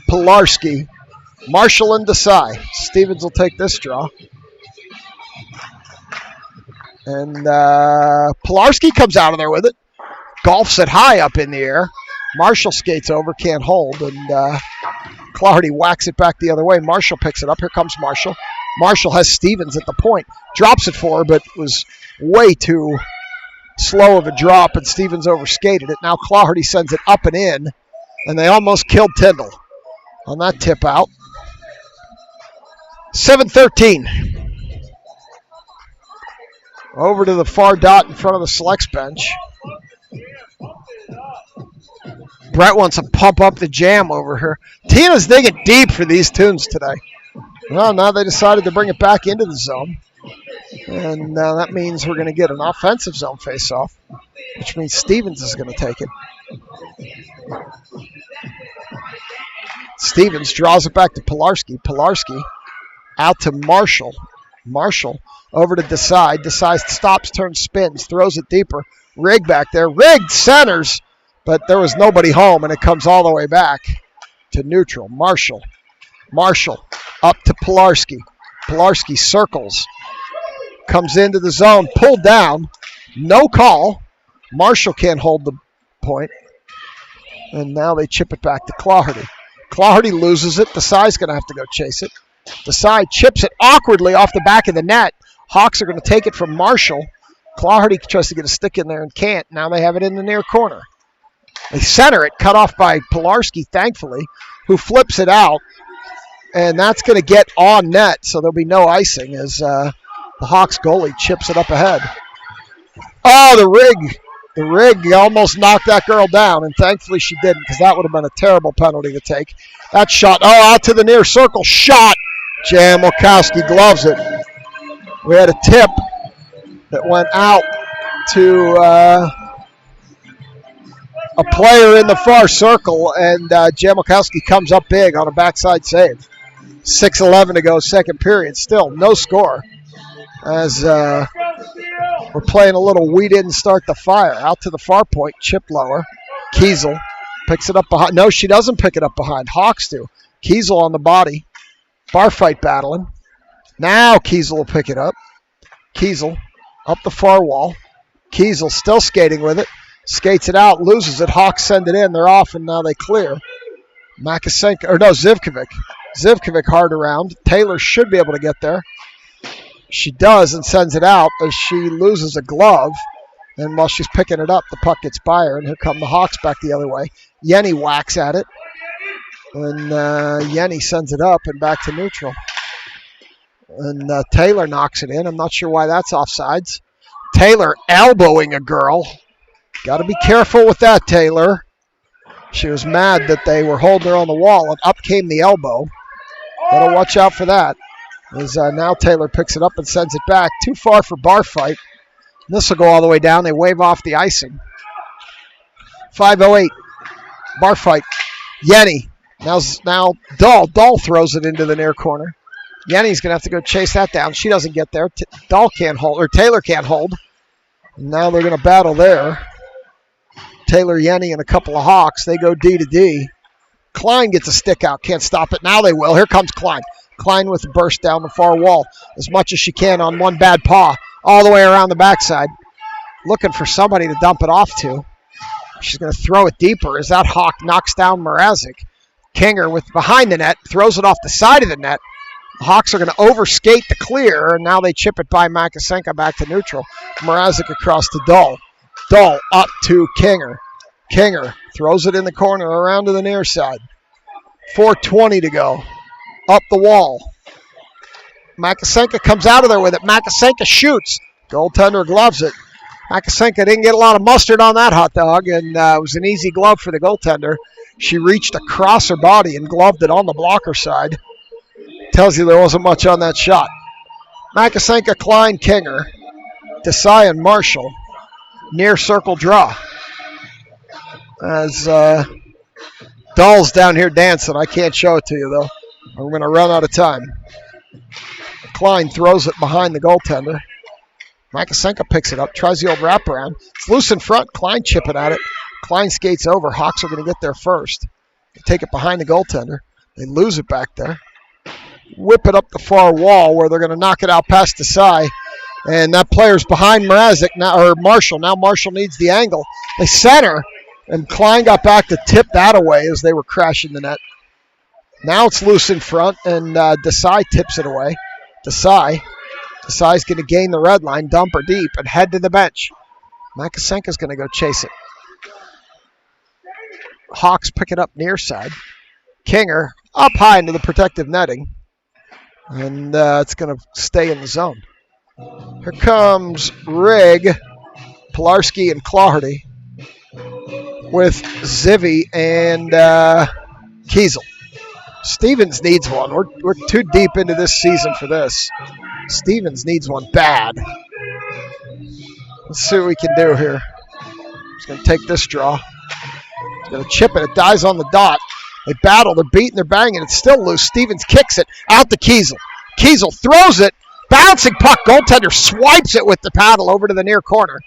Speaker 1: Pilarski, Marshall, and Desai. Stevens will take this draw. And Pilarski comes out of there with it. Golfs it high up in the air. Marshall skates over, can't hold. And Clardy whacks it back the other way. Marshall picks it up. Here comes Marshall. Marshall has Stevens at the point. Drops it for her, but was way too slow of a drop, and Stevens overskated it. Now Clardy sends it up and in, and they almost killed Tyndall on that tip out. 7-13. Over to the far dot in front of the selects bench. Brett wants to pump up the jam over here. Tina's digging deep for these tunes today. Well, now they decided to bring it back into the zone. And that means we're going to get an offensive zone faceoff, which means Stevens is going to take it. Stevens draws it back to Pilarski. Pilarski out to Marshall. Marshall over to Desai. Desai stops, turns, spins, throws it deeper. Rigg back there. Rigg centers, but there was nobody home, and it comes all the way back to neutral. Marshall up to Pilarski. Pilarski circles. Comes into the zone, pulled down. No call. Marshall can't hold the point. And now they chip it back to Clardy. Clardy loses it. Desai's going to have to go chase it. Desai chips it awkwardly off the back of the net. Hawks are going to take it from Marshall. Clardy tries to get a stick in there and can't. Now they have it in the near corner. They center it, cut off by Pilarski, thankfully, who flips it out. And that's going to get on net, so there'll be no icing as the Hawks goalie chips it up ahead. Oh, the rig almost knocked that girl down, and thankfully she didn't, because that would have been a terrible penalty to take. That shot, out to the near circle, shot. Jan Wilkowski gloves it. We had a tip that went out to a player in the far circle, and Jan Wilkowski comes up big on a backside save. 6:11 to go, second period. Still no score as we're playing a little we didn't start the fire. Out to the far point, chip lower. Kiesel Picks it up behind. No, she doesn't pick it up behind. Hawks do. Kiesel on the body. Bar fight battling. Now Kiesel will pick it up. Kiesel up the far wall. Kiesel still skating with it. Skates it out, loses it. Hawks send it in. They're off, and now they clear. Zivkovic. Zivkovic hard around. Taylor should be able to get there. She does and sends it out as she loses a glove. And while she's picking it up, the puck gets by her. And here come the Hawks back the other way. Yenny whacks at it. And Yenny sends it up and back to neutral. And Taylor knocks it in. I'm not sure why that's offsides. Taylor elbowing a girl. Got to be careful with that, Taylor. She was mad that they were holding her on the wall, and up came the elbow. Got to watch out for that. As now Taylor picks it up and sends it back. Too far for bar fight. This will go all the way down. They wave off the icing. 5:08. Bar fight. Yenny. Now Dahl. Dahl throws it into the near corner. Yenny's going to have to go chase that down. She doesn't get there. Dahl can't hold, or Taylor can't hold. And now they're going to battle there. Taylor, Yenny, and a couple of Hawks. They go D to D. Klein gets a stick out. Can't stop it. Now they will. Here comes Klein. Klein with a burst down the far wall as much as she can on one bad paw. All the way around the backside. Looking for somebody to dump it off to. She's going to throw it deeper as that Hawk knocks down Mrazek. Kinger with behind the net. Throws it off the side of the net. The Hawks are going to overskate the clear. And now they chip it by Makasenka back to neutral. Mrazek across to Dahl. Dahl up to Kinger. Kinger throws it in the corner around to the near side. 4:20 to go. Up the wall. Makasenka comes out of there with it. Makasenka shoots. Goaltender gloves it. Makasenka didn't get a lot of mustard on that hot dog, and it was an easy glove for the goaltender. She reached across her body and gloved it on the blocker side. Tells you there wasn't much on that shot. Makasenka, Klein, Kinger, Desai, and Marshall. Near circle draw. As Dahl's down here dancing. I can't show it to you, though. I'm going to run out of time. Klein throws it behind the goaltender. Makasenka picks it up, tries the old wraparound. It's loose in front. Klein chipping at it. Klein skates over. Hawks are going to get there first. They take it behind the goaltender. They lose it back there. Whip it up the far wall where they're going to knock it out past Desai. And that player's behind Mrazek now, or Marshall. Now Marshall needs the angle. They center, and Klein got back to tip that away as they were crashing the net. Now it's loose in front, and Desai tips it away. Desai's going to gain the red line, dump her deep, and head to the bench. Makasenka's going to go chase it. Hawks pick it up near side. Kinger up high into the protective netting. And it's going to stay in the zone. Here comes Rigg, Pilarski, and Claherty with Zivy and Kiesel. Stevens needs one. We're too deep into this season for this. Stevens needs one bad. Let's see what we can do here. He's going to take this draw. He's going to chip it. It dies on the dot. They battle. They're beating. They're banging. It's still loose. Stevens kicks it out to Kiesel. Kiesel throws it. Bouncing puck. Goaltender swipes it with the paddle over to the near corner.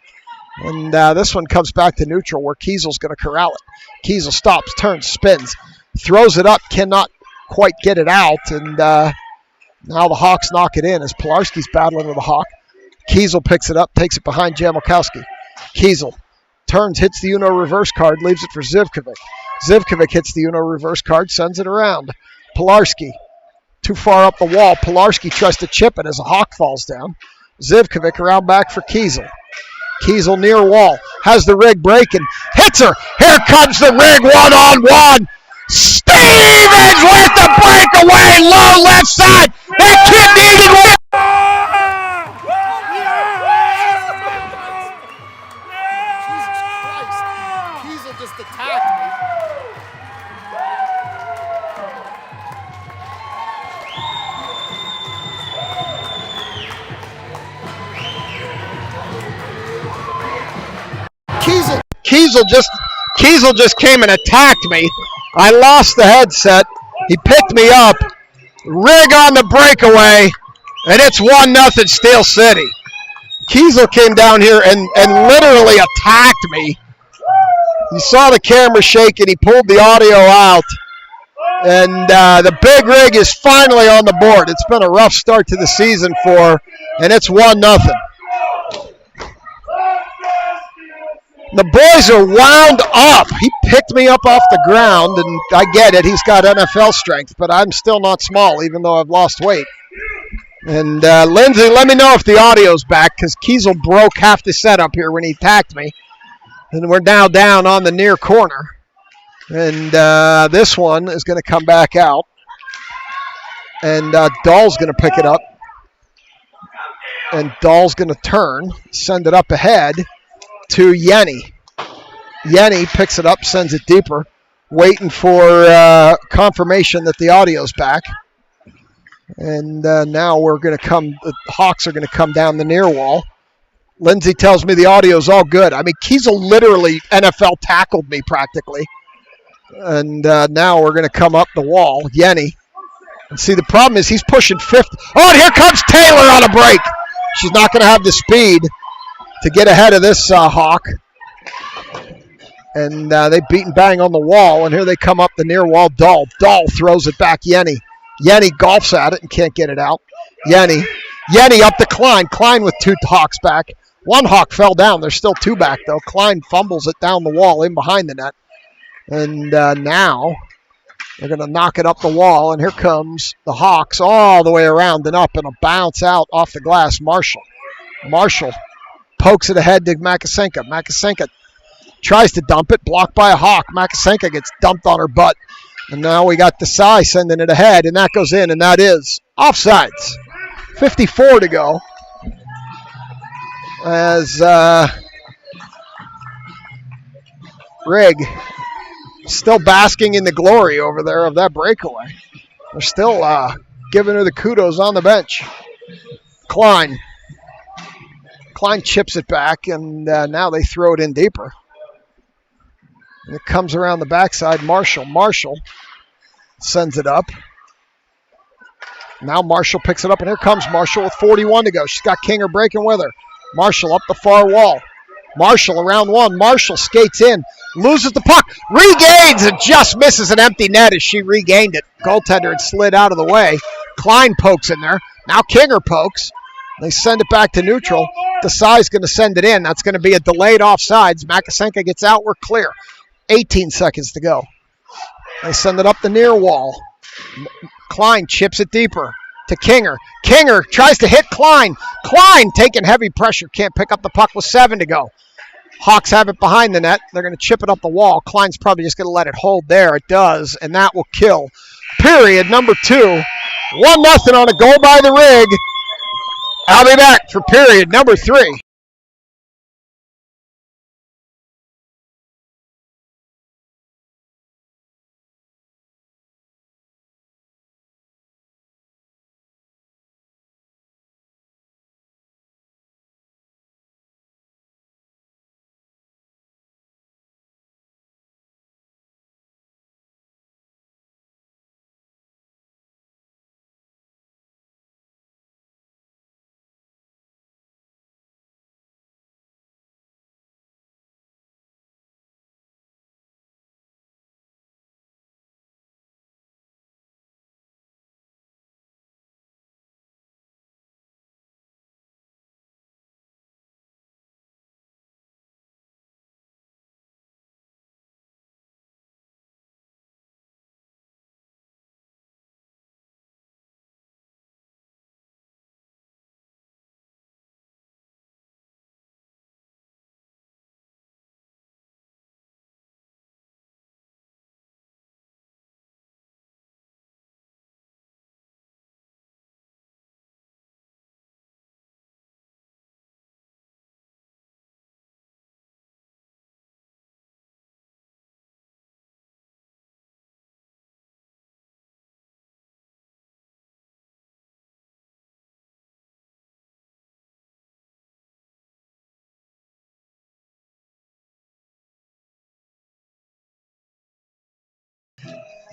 Speaker 1: And this one comes back to neutral where Kiesel's going to corral it. Kiesel stops, turns, spins, throws it up, cannot quite get it out. And now the Hawks knock it in as Pilarski's battling with the Hawk. Kiesel picks it up, takes it behind Jamalkowski. Kiesel turns, hits the Uno reverse card, leaves it for Zivkovic. Zivkovic hits the Uno reverse card, sends it around. Pilarski, too far up the wall. Pilarski tries to chip it as a Hawk falls down. Zivkovic around back for Kiesel. Kiesel near wall, has the Rigg breaking, hits her. Here comes the Rigg one-on-one. Stevens with the breakaway, low left side. That kid needed one. Jesus Christ, Kiesel just attacked me. Kiesel just came and attacked me. I lost the headset. He picked me up. Rigg on the breakaway, and it's 1-0 Steel City. Kiesel came down here and literally attacked me. You saw the camera shake, and he pulled the audio out. And the big rig is finally on the board. It's been a rough start to the season and it's 1-0. The boys are wound up. He picked me up off the ground, and I get it. He's got NFL strength, but I'm still not small, even though I've lost weight. And Lindsay, let me know if the audio's back, because Kiesel broke half the setup here when he attacked me. And we're now down on the near corner. And this one is going to come back out. And Dahl's going to pick it up. And Dahl's going to turn, send it up ahead to Yenny. Yenny picks it up, sends it deeper, waiting for confirmation that the audio's back. And now the Hawks are going to come down the near wall. Lindsay tells me the audio's all good. I mean, Kiesel literally NFL tackled me practically. And now we're going to come up the wall. Yenny. And see, the problem is he's pushing 50. Oh, and here comes Taylor on a break. She's not going to have the speed to get ahead of this Hawk. And they beat and bang on the wall. And here they come up the near wall. Dahl throws it back. Yenny golfs at it and can't get it out. Yenny up to Klein. Klein with 2 Hawks back. 1 Hawk fell down. There's still 2 back, though. Klein fumbles it down the wall in behind the net. And now they're going to knock it up the wall. And here comes the Hawks all the way around and up. And a bounce out off the glass. Marshall pokes it ahead to Makasenka. Makasenka tries to dump it. Blocked by a Hawk. Makasenka gets dumped on her butt. And now we got Desai sending it ahead. And that goes in. And that is offsides. 54 to go. As Rigg still basking in the glory over there of that breakaway. They're still giving her the kudos on the bench. Klein chips it back, and now they throw it in deeper. And it comes around the backside. Marshall sends it up. Now Marshall picks it up, and here comes Marshall with 41 to go. She's got Kinger breaking with her. Marshall up the far wall. Marshall around 1. Marshall skates in, loses the puck, regains, and just misses an empty net as she regained it. Goaltender had slid out of the way. Klein pokes in there. Now Kinger pokes. They send it back to neutral. Desai's going to send it in. That's going to be a delayed offsides. Makasenka gets out. We're clear. 18 seconds to go. They send it up the near wall. Klein chips it deeper to Kinger. Kinger tries to hit Klein. Klein taking heavy pressure. Can't pick up the puck with 7 to go. Hawks have it behind the net. They're going to chip it up the wall. Klein's probably just going to let it hold there. It does, and that will kill. Period number 2. 1-0 on a goal by the Rig. I'll be back for period number 3.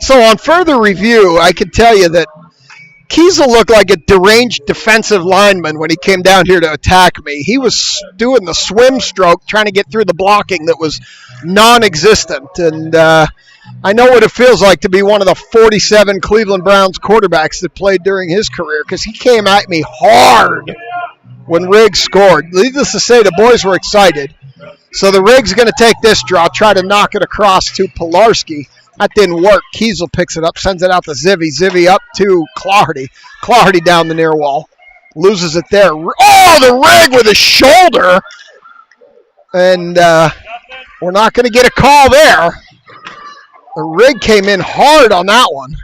Speaker 1: So on further review, I can tell you that Kiesel looked like a deranged defensive lineman when he came down here to attack me. He was doing the swim stroke, trying to get through the blocking that was non-existent. And I know what it feels like to be one of the 47 Cleveland Browns quarterbacks that played during his career, because he came at me hard when Riggs scored. Needless to say, the boys were excited. So the Riggs going to take this draw, try to knock it across to Pilarski. That didn't work. Kiesel picks it up, sends it out to Zivy. Zivy up to Clardy. Clardy down the near wall. Loses it there. Oh, the Rig with his shoulder. And we're not going to get a call there. The Rig came in hard on that one.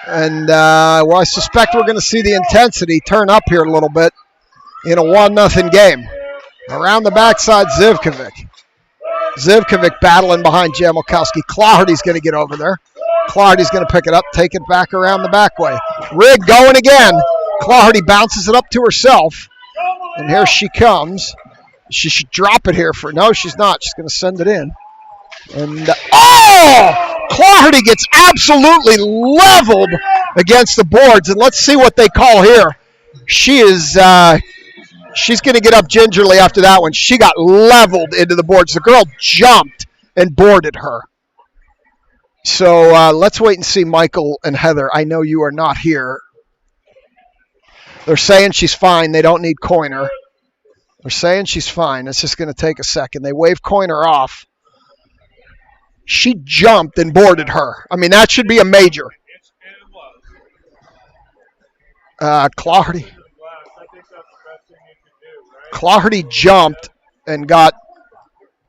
Speaker 1: And I suspect we're going to see the intensity turn up here a little bit in a 1-0 game. Around the backside, Zivkovic. Zivkovic battling behind Jamelkowski. Clardy's going to get over there. Clardy's going to pick it up, take it back around the back way. Rig going again. Clardy bounces it up to herself. And here she comes. She should drop it here for... No, she's not. She's going to send it in. And, Clardy gets absolutely leveled against the boards. And let's see what they call here. She is... She's going to get up gingerly after that one. She got leveled into the boards. The girl jumped and boarded her. So let's wait and see Michael and Heather. I know you are not here. They're saying she's fine. They don't need Coiner. They're saying she's fine. It's just going to take a second. They wave Coiner off. She jumped and boarded her. I mean, that should be a major. Clardy. Clardy jumped and got...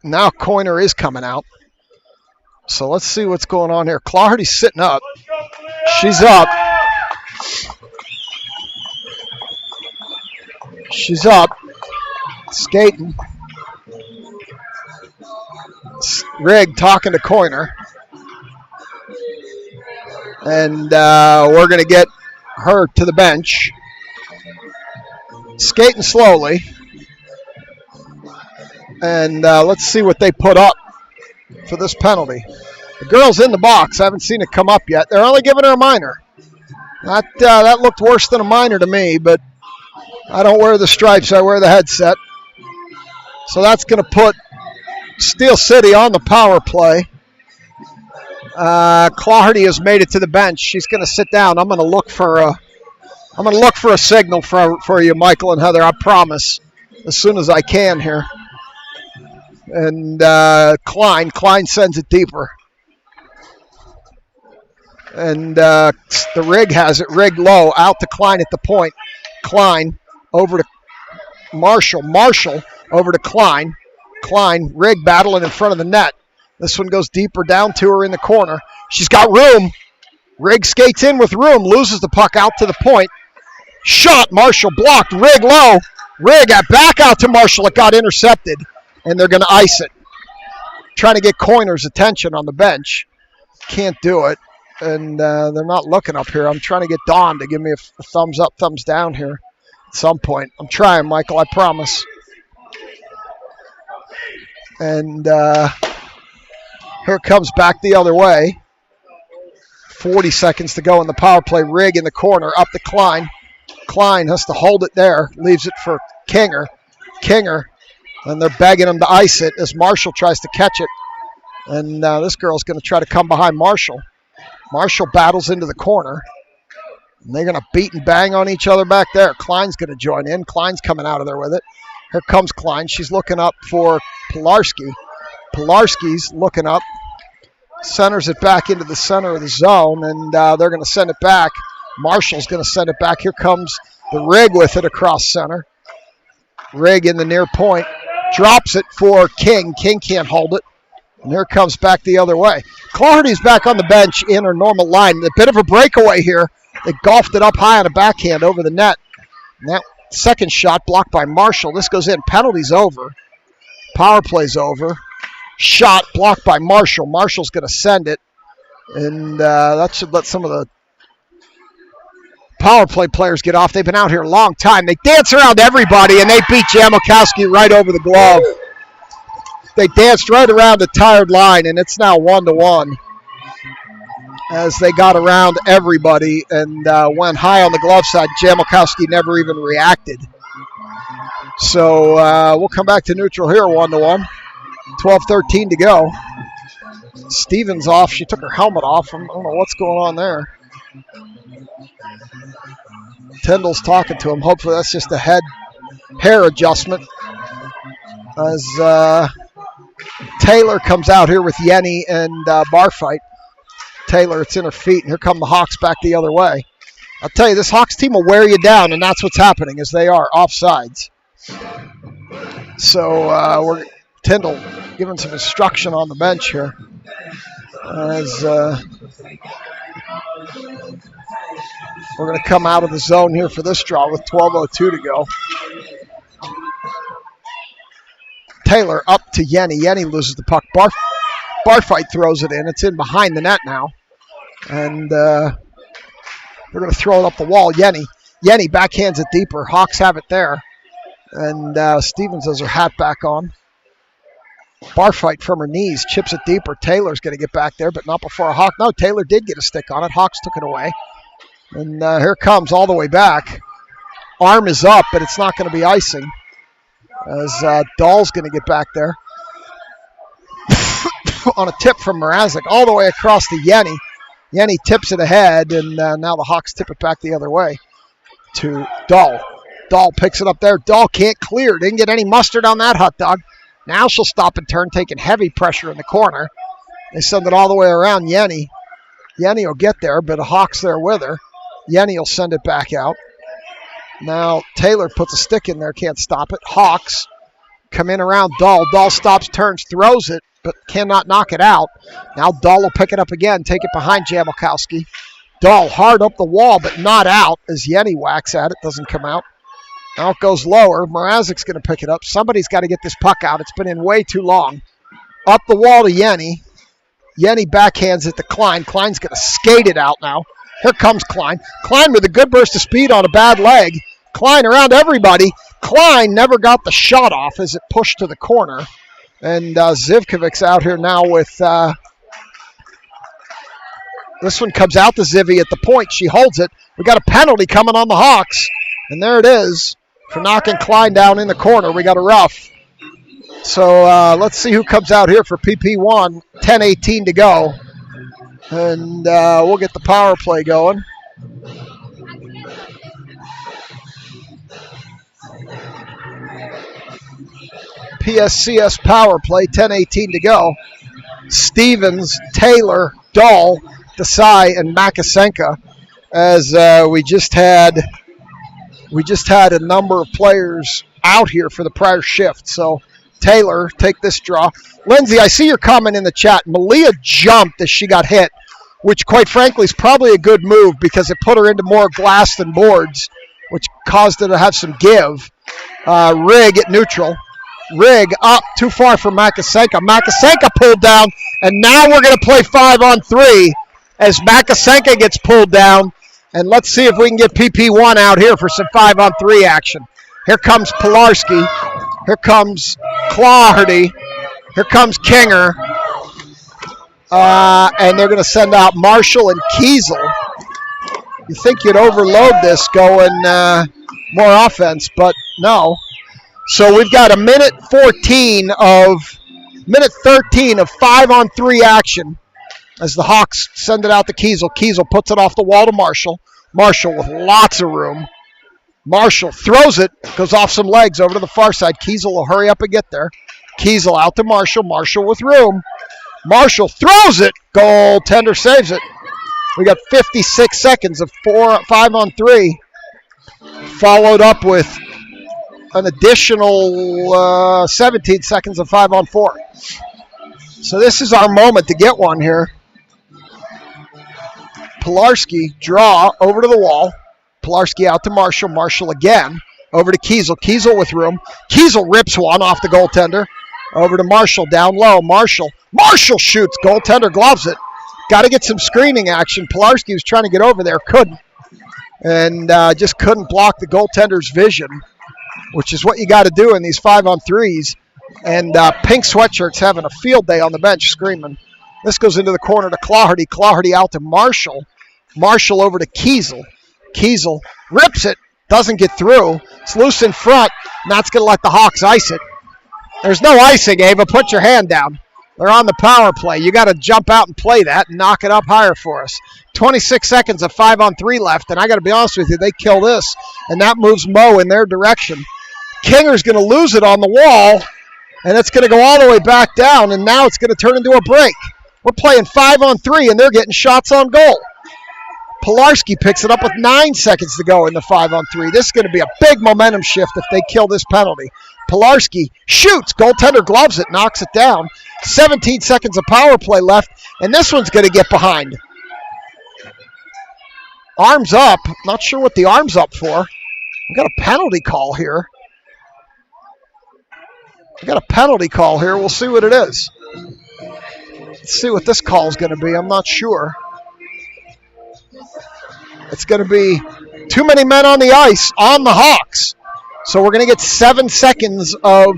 Speaker 1: Now Coiner is coming out. So let's see what's going on here. Clardy's sitting up. She's up. She's up. Skating. Rig talking to Coiner. And we're going to get her to the bench. Skating slowly. And let's see what they put up for this penalty. The girl's in the box. I haven't seen it come up yet. They're only giving her a minor. That looked worse than a minor to me, but I don't wear the stripes. I wear the headset. So that's going to put Steel City on the power play. Clardy has made it to the bench. She's going to sit down. I'm going to look for a signal for you, Michael and Heather. I promise, as soon as I can here. And Klein sends it deeper. And the Rig has it. Rig low, out to Klein at the point. Klein over to Marshall. Marshall over to Klein. Klein, Rig battling in front of the net. This one goes deeper down to her in the corner. She's got room. Rig skates in with room, loses the puck out to the point. Shot, Marshall blocked. Rig low. Rig back out to Marshall. It got intercepted. And they're going to ice it. Trying to get Coiner's attention on the bench. Can't do it. And they're not looking up here. I'm trying to get Don to give me a thumbs up, thumbs down here at some point. I'm trying, Michael, I promise. And here comes back the other way. 40 seconds to go in the power play. Rig in the corner, up to Klein. Klein has to hold it there. Leaves it for Kinger. Kinger. And they're begging him to ice it as Marshall tries to catch it. And this girl's going to try to come behind Marshall. Marshall battles into the corner. And they're going to beat and bang on each other back there. Klein's going to join in. Klein's coming out of there with it. Here comes Klein. She's looking up for Pilarski. Pilarski's looking up. Centers it back into the center of the zone. And they're going to send it back. Marshall's going to send it back. Here comes the Rig with it across center. Rig in the near point. Drops it for King. King can't hold it. And here comes back the other way. Clardy's back on the bench in her normal line. A bit of a breakaway here. They golfed it up high on a backhand over the net. And that second shot blocked by Marshall. This goes in. Penalty's over. Power play's over. Shot blocked by Marshall. Marshall's going to send it. And that should let some of the power play players get off. They've been out here a long time. They dance around everybody, and they beat Jamelkowski right over the glove. They danced right around the tired line, and it's now 1-1. as they got around everybody and went high on the glove side. Jamalkowski never even reacted. So we'll come back to neutral here, 1-1. 12-13 to go. Stevens off. She took her helmet off. I don't know what's going on there. Tyndall's talking to him. Hopefully that's just a hair adjustment. As Taylor comes out here with Yenny and bar fight. Taylor, it's in her feet, and here come the Hawks back the other way. I'll tell you, this Hawks team will wear you down, and that's what's happening as they are offsides. So we're Tyndall giving some instruction on the bench here. As we're going to come out of the zone here for this draw with 12:02 to go. Taylor up to Yenny. Yenny loses the puck. Barfight throws it in. It's in behind the net now. And they're going to throw it up the wall. Yenny backhands it deeper. Hawks have it there. And Stevens has her hat back on. Barfight from her knees. Chips it deeper. Taylor's going to get back there, but not before a Hawk. No, Taylor did get a stick on it. Hawks took it away. And here comes all the way back. Arm is up, but it's not going to be icing. As Dahl's going to get back there. On a tip from Mrazek all the way across to Yenny. Yenny tips it ahead, and now the Hawks tip it back the other way to Dahl. Dahl picks it up there. Dahl can't clear. Didn't get any mustard on that hot dog. Now she'll stop and turn, taking heavy pressure in the corner. They send it all the way around Yenny. Yenny will get there, but a Hawk's there with her. Yenny will send it back out. Now Taylor puts a stick in there, can't stop it. Hawks come in around Dahl. Dahl stops, turns, throws it, but cannot knock it out. Now Dahl will pick it up again, take it behind Jamalkowski. Dahl hard up the wall, but not out as Yenny whacks at it, doesn't come out. Now it goes lower. Mrazek's going to pick it up. Somebody's got to get this puck out. It's been in way too long. Up the wall to Yenny. Yenny backhands it to Klein. Klein's going to skate it out now. Here comes Klein. Klein with a good burst of speed on a bad leg. Klein around everybody. Klein never got the shot off as it pushed to the corner. And Zivkovic's out here now with... this one comes out to Zivy at the point. She holds it. We got a penalty coming on the Hawks. And there it is for knocking Klein down in the corner. We got a rough. So let's see who comes out here for PP1. 10:18 to go. And we'll get the power play going. PSCS power play, 10:18 to go. Stevens, Taylor, Dahl, Desai, and Makasenka. As we just had a number of players out here for the prior shift. So Taylor, take this draw. Lindsay, I see your comment in the chat. Malia jumped as she got hit, which quite frankly is probably a good move because it put her into more glass than boards, which caused her to have some give. Rig at neutral. Rig up too far for Makasenka. Makasenka pulled down, and now we're going to play 5-on-3 as Makasenka gets pulled down. And let's see if we can get PP1 out here for some 5-on-3 action. Here comes Pilarski. Here comes Claherty. Here comes Kinger. And they're going to send out Marshall and Kiesel. You think you'd overload this going more offense, but no. So we've got a minute 13 of 5-on-3 action as the Hawks send it out to Kiesel. Kiesel puts it off the wall to Marshall. Marshall with lots of room. Marshall throws it, goes off some legs over to the far side. Kiesel will hurry up and get there. Kiesel out to Marshall. Marshall with room. Marshall throws it. Goaltender saves it. We got 56 seconds of 5-on-3, followed up with an additional 17 seconds of 5-on-4. So this is our moment to get one here. Pilarski draw over to the wall. Pilarski out to Marshall. Marshall again over to Kiesel. Kiesel with room. Kiesel rips one off the goaltender. Over to Marshall down low. Marshall shoots. Goaltender gloves it. Got to get some screening action. Pilarski was trying to get over there. Couldn't. And just couldn't block the goaltender's vision, which is what you got to do in these 5-on-3s. And Pink Sweatshirt's having a field day on the bench screaming. This goes into the corner to Claherty. Claherty out to Marshall. Marshall over to Kiesel. Kiesel rips it. Doesn't get through. It's loose in front. And that's going to let the Hawks ice it. There's no icing, Ava. Put your hand down. They're on the power play. You got to jump out and play that and knock it up higher for us. 26 seconds of 5-on-3 left, and I got to be honest with you, they kill this, and that moves Mo in their direction. Kinger's going to lose it on the wall, and it's going to go all the way back down, and now it's going to turn into a break. We're playing 5-on-3, and they're getting shots on goal. Pilarski picks it up with 9 seconds to go in the 5-on-3. This is going to be a big momentum shift if they kill this penalty. Pilarski shoots. Goaltender gloves it, knocks it down. 17 seconds of power play left, and this one's going to get behind. Arms up. Not sure what the arm's up for. We've got a penalty call here. We'll see what it is. Let's see what this call is going to be. I'm not sure. It's going to be too many men on the ice on the Hawks. So we're going to get 7 seconds of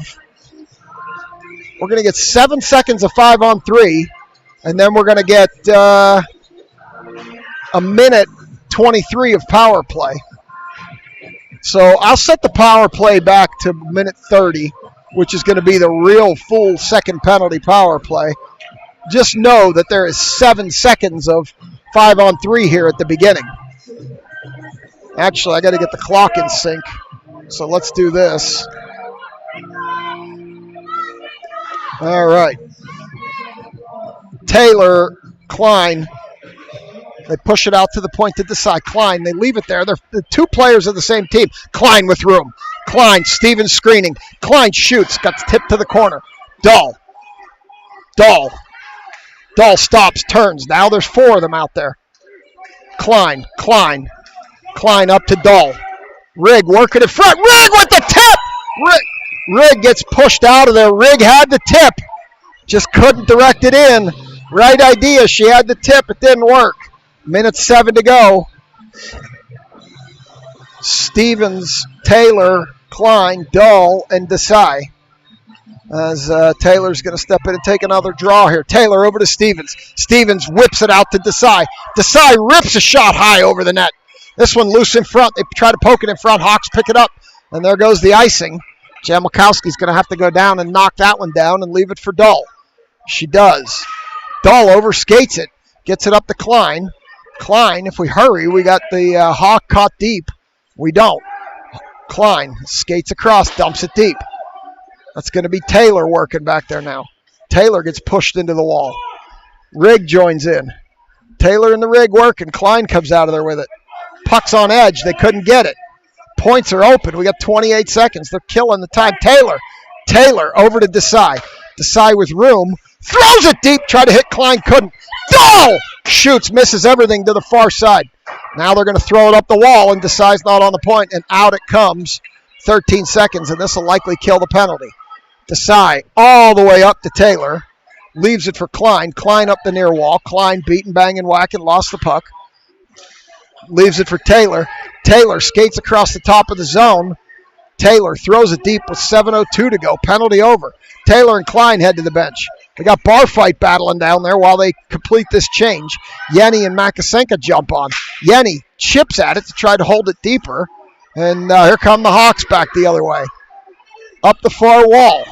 Speaker 1: 5-on-3, and then we're going to get a minute 23 of power play. So I'll set the power play back to minute 30, which is going to be the real full second penalty power play. Just know that there is 7 seconds of 5-on-3 here at the beginning. Actually, I got to get the clock in sync. So let's do this. All right. Taylor, Klein. They push it out to the point to decide. Klein, they leave it there. They're the two players of the same team. Klein with room. Klein, Stevens screening. Klein shoots. Got the tip to the corner. Dahl stops, turns. Now there's 4 of them out there. Klein up to Dahl. Rigg working in front. Rigg with the tip! Rigg gets pushed out of there. Rigg had the tip. Just couldn't direct it in. Right idea. She had the tip. It didn't work. Minute 7 to go. Stevens, Taylor, Klein, Dahl, and Desai. As Taylor's going to step in and take another draw here. Taylor over to Stevens. Stevens whips it out to Desai. Desai rips a shot high over the net. This one loose in front. They try to poke it in front. Hawks pick it up. And there goes the icing. Jamalkowski's going to have to go down and knock that one down and leave it for Dahl. She does. Dahl overskates it. Gets it up to Klein. Klein, if we hurry, we got the Hawk caught deep. We don't. Klein skates across, dumps it deep. That's going to be Taylor working back there now. Taylor gets pushed into the wall. Rigg joins in. Taylor and the Rigg working. Klein comes out of there with it. Puck's on edge. They couldn't get it. Points are open. We got 28 seconds. They're killing the time. Taylor over to Desai. Desai with room. Throws it deep. Tried to hit Klein. Couldn't. Dahl shoots. Misses everything to the far side. Now they're going to throw it up the wall, and Desai's not on the point, and out it comes. 13 seconds, and this will likely kill the penalty. Desai all the way up to Taylor. Leaves it for Klein. Klein up the near wall. Klein beating, banging, whacking. Lost the puck. Leaves it for Taylor. Taylor skates across the top of the zone. Taylor throws it deep with 7:02 to go. Penalty over. Taylor and Klein head to the bench. They got bar fight battling down there while they complete this change. Yenny and Makasenka jump on. Yenny chips at it to try to hold it deeper. And here come the Hawks back the other way. Up the far wall.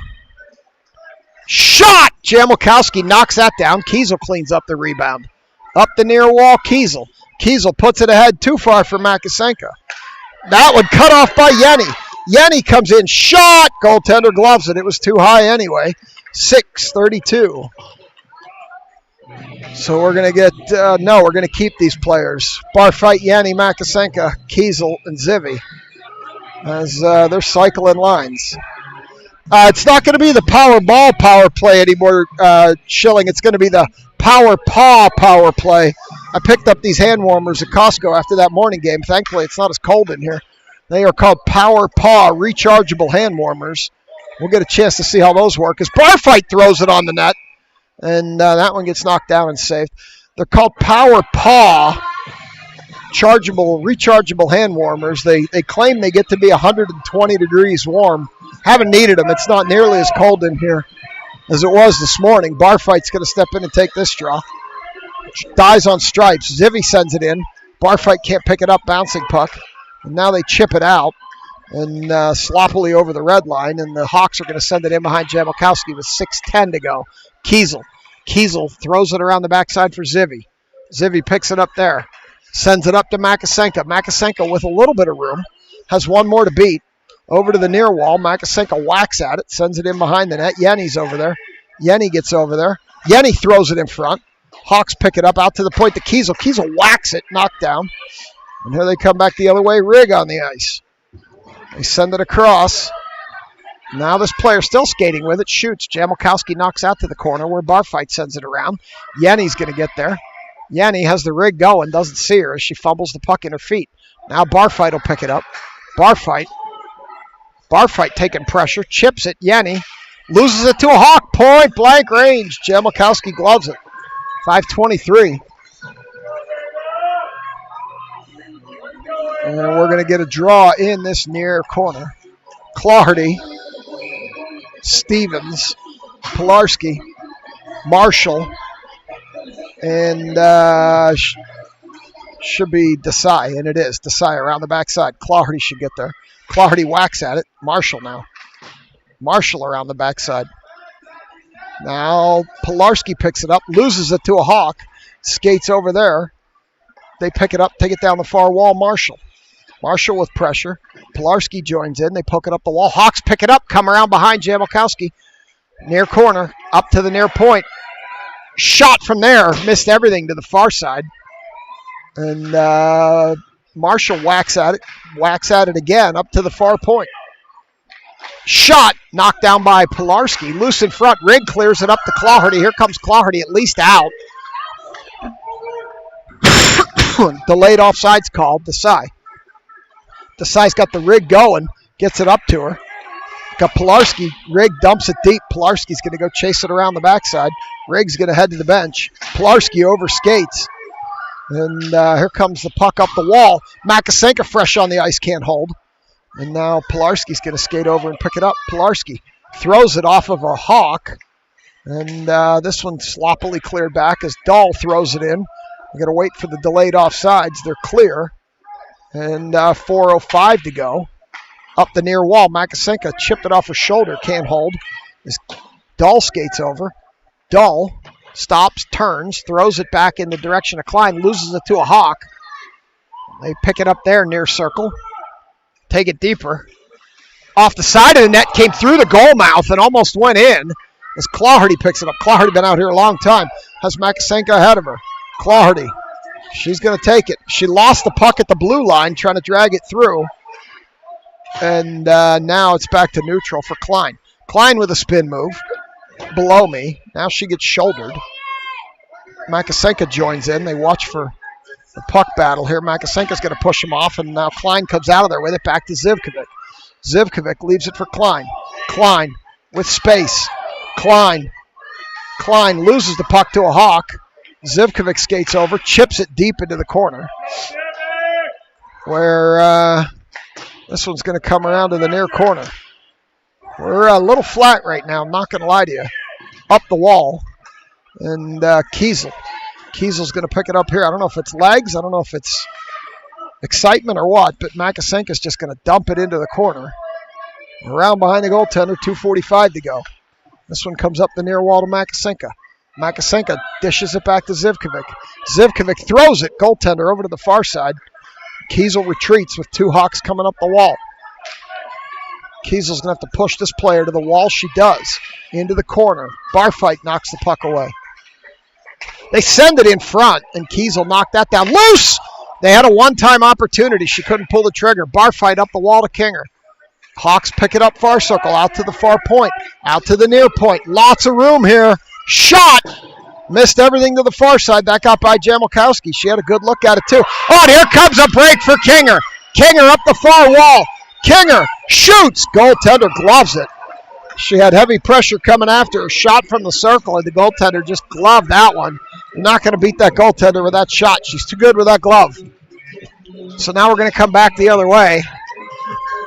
Speaker 1: Shot! Jamalkowski knocks that down. Kiesel cleans up the rebound. Up the near wall, Kiesel. Kiesel puts it ahead too far for Makasenka. That one cut off by Yenny. Yenny comes in. Shot! Goaltender gloves it. It was too high anyway. 6:32. So we're going to get, we're going to keep these players. Bar fight, Yenny, Makasenka, Kiesel, and Zivi. As they're cycling lines. It's not going to be the power ball power play anymore, Schilling. It's going to be the power paw power play. I picked up these hand warmers at Costco after that morning game. Thankfully, it's not as cold in here. They are called power paw rechargeable hand warmers. We'll get a chance to see how those work as Barfight throws it on the net. And that one gets knocked down and saved. They're called power paw rechargeable hand warmers. They claim they get to be 120 degrees warm. Haven't needed them. It's not nearly as cold in here as it was this morning. Barfight's going to step in and take this draw. Dies on stripes. Zivvy sends it in. Barfight can't pick it up, bouncing puck. And now they chip it out and sloppily over the red line, and the Hawks are going to send it in behind Jamilkowski with 6:10 to go. Kiesel throws it around the backside for Zivvy. Zivvy picks it up there. Sends it up to Makasenka. Makasenka with a little bit of room. Has one more to beat. Over to the near wall. Makasenka whacks at it. Sends it in behind the net. Yenny's over there. Yenny gets over there. Yenny throws it in front. Hawks pick it up out to the point to Kiesel. Kiesel whacks it. Knocked down. And here they come back the other way. Rigg on the ice. They send it across. Now this player still skating with it. Shoots. Jamilkowski knocks out to the corner where Barfight sends it around. Yenny's going to get there. Yenny has the rig going, doesn't see her as she fumbles the puck in her feet. Now Barfight will pick it up. Barfight taking pressure, chips it. Yenny loses it to a Hawk. Point blank range. Jamilkowski gloves it. 5:23. And we're going to get a draw in this near corner. Clardy, Stevens, Pilarski, Marshall, and should be Desai, and it is. Desai around the backside. Clardy should get there. Clardy whacks at it. Marshall now. Marshall around the backside. Now Pilarski picks it up, loses it to a Hawk, skates over there. They pick it up, take it down the far wall. Marshall with pressure. Pilarski joins in. They poke it up the wall. Hawks pick it up, come around behind Jamilkowski. Near corner, up to the near point. Shot from there, missed everything to the far side. And Marshall whacks at it again, up to the far point. Shot, knocked down by Pilarski. Loose in front, Rigg clears it up to Clawhardy. Here comes Clawhardy, at least out. Delayed offsides called, Desai's got the Rigg going, gets it up to her. Got Pilarski. Rigg dumps it deep. Pilarski's going to go chase it around the backside. Rigg's going to head to the bench. Pilarski overskates. And here comes the puck up the wall. Makasenka fresh on the ice, can't hold. And now Pilarski's going to skate over and pick it up. Pilarski throws it off of a Hawk. And this one sloppily cleared back as Dahl throws it in. We're going to wait for the delayed offsides. They're clear. And 4:05 to go. Up the near wall, Makasenka chipped it off her shoulder, can't hold. As Dahl skates over. Dahl stops, turns, throws it back in the direction of Klein, loses it to a Hawk. They pick it up there near circle. Take it deeper. Off the side of the net, came through the goal mouth and almost went in. As Clawhardy picks it up. Clawhardy been out here a long time. Has Makasenka ahead of her. Clawhardy. She's going to take it. She lost the puck at the blue line, trying to drag it through. And now it's back to neutral for Klein. Klein with a spin move. Below me. Now she gets shouldered. Makasenka joins in. They watch for the puck battle here. Makasenka's going to push him off, and now Klein comes out of there with it back to Zivkovic. Zivkovic leaves it for Klein. Klein with space. Klein loses the puck to a Hawk. Zivkovic skates over, chips it deep into the corner. Where this one's going to come around to the near corner. We're a little flat right now, I'm not going to lie to you. Up the wall. And Kiesel's going to pick it up here. I don't know if it's legs, I don't know if it's excitement or what, but Makasenka's just going to dump it into the corner. Around behind the goaltender, 2:45 to go. This one comes up the near wall to Makasenka. Makasenka dishes it back to Zivkovic. Zivkovic throws it, goaltender over to the far side. Kiesel retreats with two Hawks coming up the wall. Kiesel's going to have to push this player to the wall. She does. Into the corner. Barfight knocks the puck away. They send it in front, and Kiesel knocked that down. Loose! They had a one-time opportunity. She couldn't pull the trigger. Barfight up the wall to Kinger. Hawks pick it up far circle, out to the far point, out to the near point. Lots of room here. Shot! Missed everything to the far side. That got by Jamilkowski. She had a good look at it, too. Oh, and here comes a break for Kinger. Kinger up the far wall. Kinger shoots. Goaltender gloves it. She had heavy pressure coming after her. Shot from the circle, and the goaltender just gloved that one. You're not going to beat that goaltender with that shot. She's too good with that glove. So now we're going to come back the other way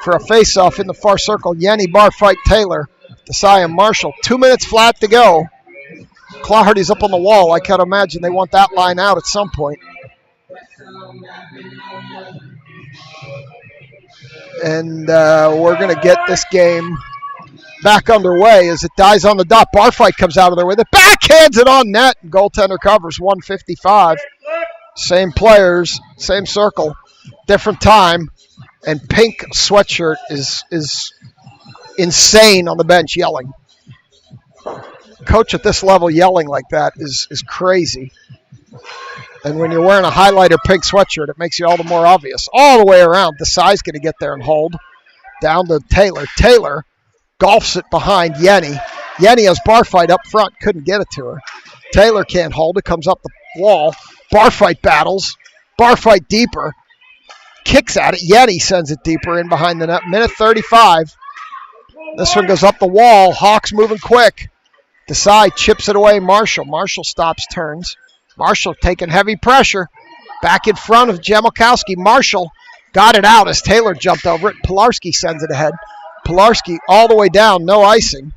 Speaker 1: for a face-off in the far circle. Yenny, Barfight, Taylor. Desai and Marshall. 2 minutes flat to go. Claharty's up on the wall. I can't imagine they want that line out at some point. And we're going to get this game back underway as it dies on the dot. Barfight comes out of there with it. Backhands it on net. Goaltender covers 155. Same players, same circle, different time. And pink sweatshirt is insane on the bench yelling. Coach at this level yelling like that is crazy. And when you're wearing a highlighter pink sweatshirt, it makes you all the more obvious. All the way around. Desai's going to get there and hold. Down to Taylor. Taylor golfs it behind Yenny. Yenny has Barfight up front. Couldn't get it to her. Taylor can't hold it. Comes up the wall. Barfight battles. Barfight deeper. Kicks at it. Yenny sends it deeper in behind the net. Minute 35. This one goes up the wall. Hawks moving quick. Desai chips it away. Marshall. Marshall stops, turns. Marshall taking heavy pressure. Back in front of Jamalkowski. Marshall got it out as Taylor jumped over it. Pilarski sends it ahead. Pilarski all the way down. No icing.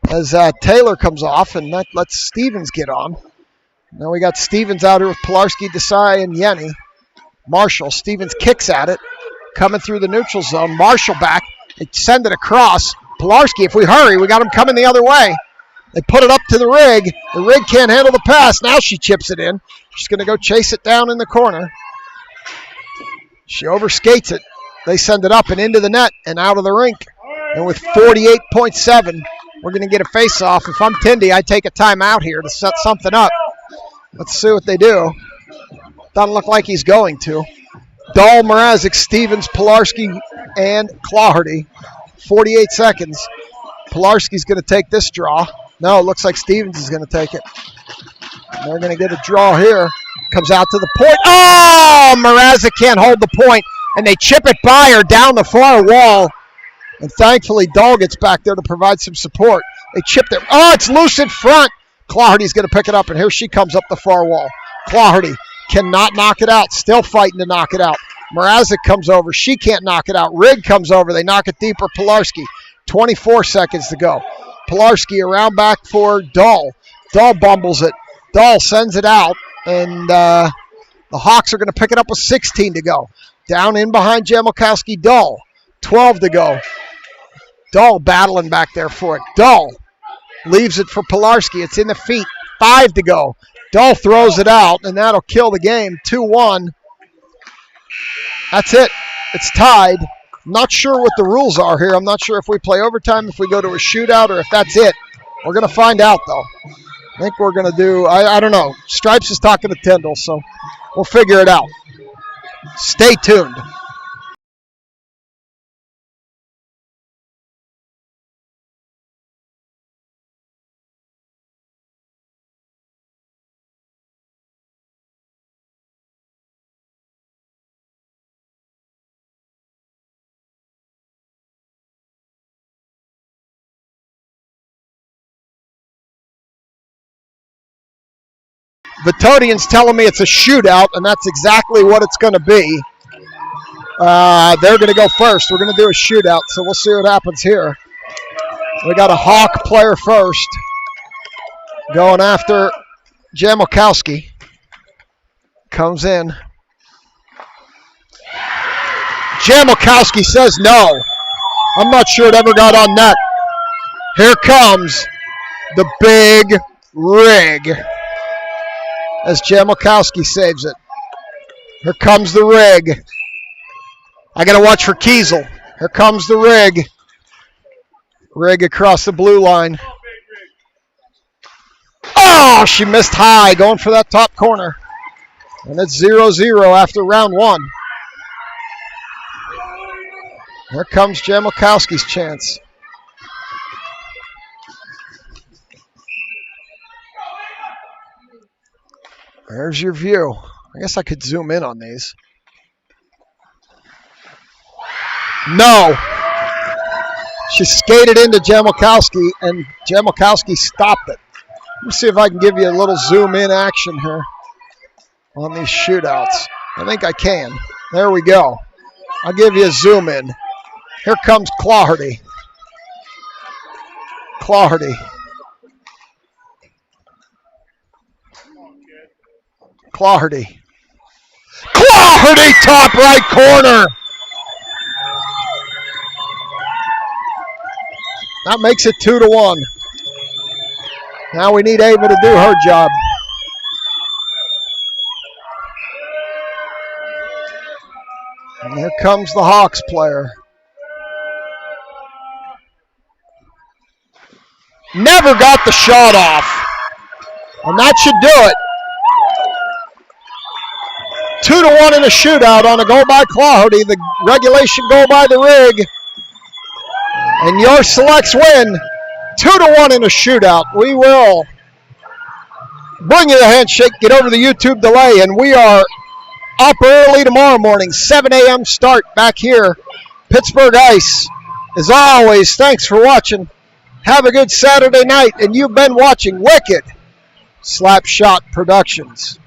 Speaker 1: As Taylor comes off and that lets Stevens get on. Now we got Stevens out here with Pilarski, Desai, and Yenny. Marshall. Stevens kicks at it. Coming through the neutral zone. Marshall back. They send it across. Pilarski, if we hurry, we got him coming the other way. They put it up to the rig. The rig can't handle the pass. Now she chips it in. She's going to go chase it down in the corner. She overskates it. They send it up and into the net and out of the rink. And with 48.7, we're going to get a face-off. If I'm Tindy, I take a timeout here to set something up. Let's see what they do. Doesn't look like he's going to. Dahl, Mrazek, Stevens, Pilarski, and Claharty. 48 seconds. Pilarski's going to take this draw. No, it looks like Stevens is going to take it. And they're going to get a draw here. Comes out to the point. Oh, Mrazek can't hold the point. And they chip it by her down the far wall. And thankfully, Dahl gets back there to provide some support. They chipped it. Oh, it's loose in front. Claharty's going to pick it up, and here she comes up the far wall. Claharty cannot knock it out. Still fighting to knock it out. Mrazek comes over. She can't knock it out. Rigg comes over. They knock it deeper. Pilarski. 24 seconds to go. Pilarski around back for Dahl. Dahl bumbles it. Dahl sends it out, and the Hawks are going to pick it up with 16 to go. Down in behind Jamalkowski. Dahl. 12 to go. Dahl battling back there for it. Dahl leaves it for Pilarski. It's in the feet. 5 to go. Dahl throws it out, and that'll kill the game. 2-1. That's it. It's tied. I'm not sure what the rules are here. I'm not sure if we play overtime, if we go to a shootout, or if that's it. We're going to find out, though. I think we're going to do, I don't know. Stripes is talking to Tyndall, so we'll figure it out. Stay tuned. Vitodian's telling me it's a shootout, and that's exactly what it's going to be. They're going to go first. We're going to do a shootout, so we'll see what happens here. We got a Hawk player first going after Jamalkowski. Comes in. Jamalkowski says no. I'm not sure it ever got on net. Here comes the big rig as Jamalkowski saves it. Here comes the rig. I got to watch for Kiesel. Here comes the rig. Rig across the blue line. Oh, she missed high, going for that top corner. And it's 0-0 after round one. Here comes Jamalkowski's chance. There's your view. I guess I could zoom in on these. No. She skated into Jamalkowski, and Jamalkowski stopped it. Let me see if I can give you a little zoom in action here on these shootouts. I think I can. There we go. I'll give you a zoom in. Here comes Claharty. Clawhardy. Clawhardy. Clawhardy, top right corner. That makes it 2-1. Now we need Ava to do her job. And here comes the Hawks player. Never got the shot off. And that should do it. 2-1 in a shootout on a goal by Clawhardy. The regulation goal by the Rig. And your selects win 2-1 in a shootout. We will bring you the handshake, get over the YouTube delay, and we are up early tomorrow morning, 7 a.m. start back here, Pittsburgh Ice. As always, thanks for watching. Have a good Saturday night, and you've been watching Wicked Slapshot Productions.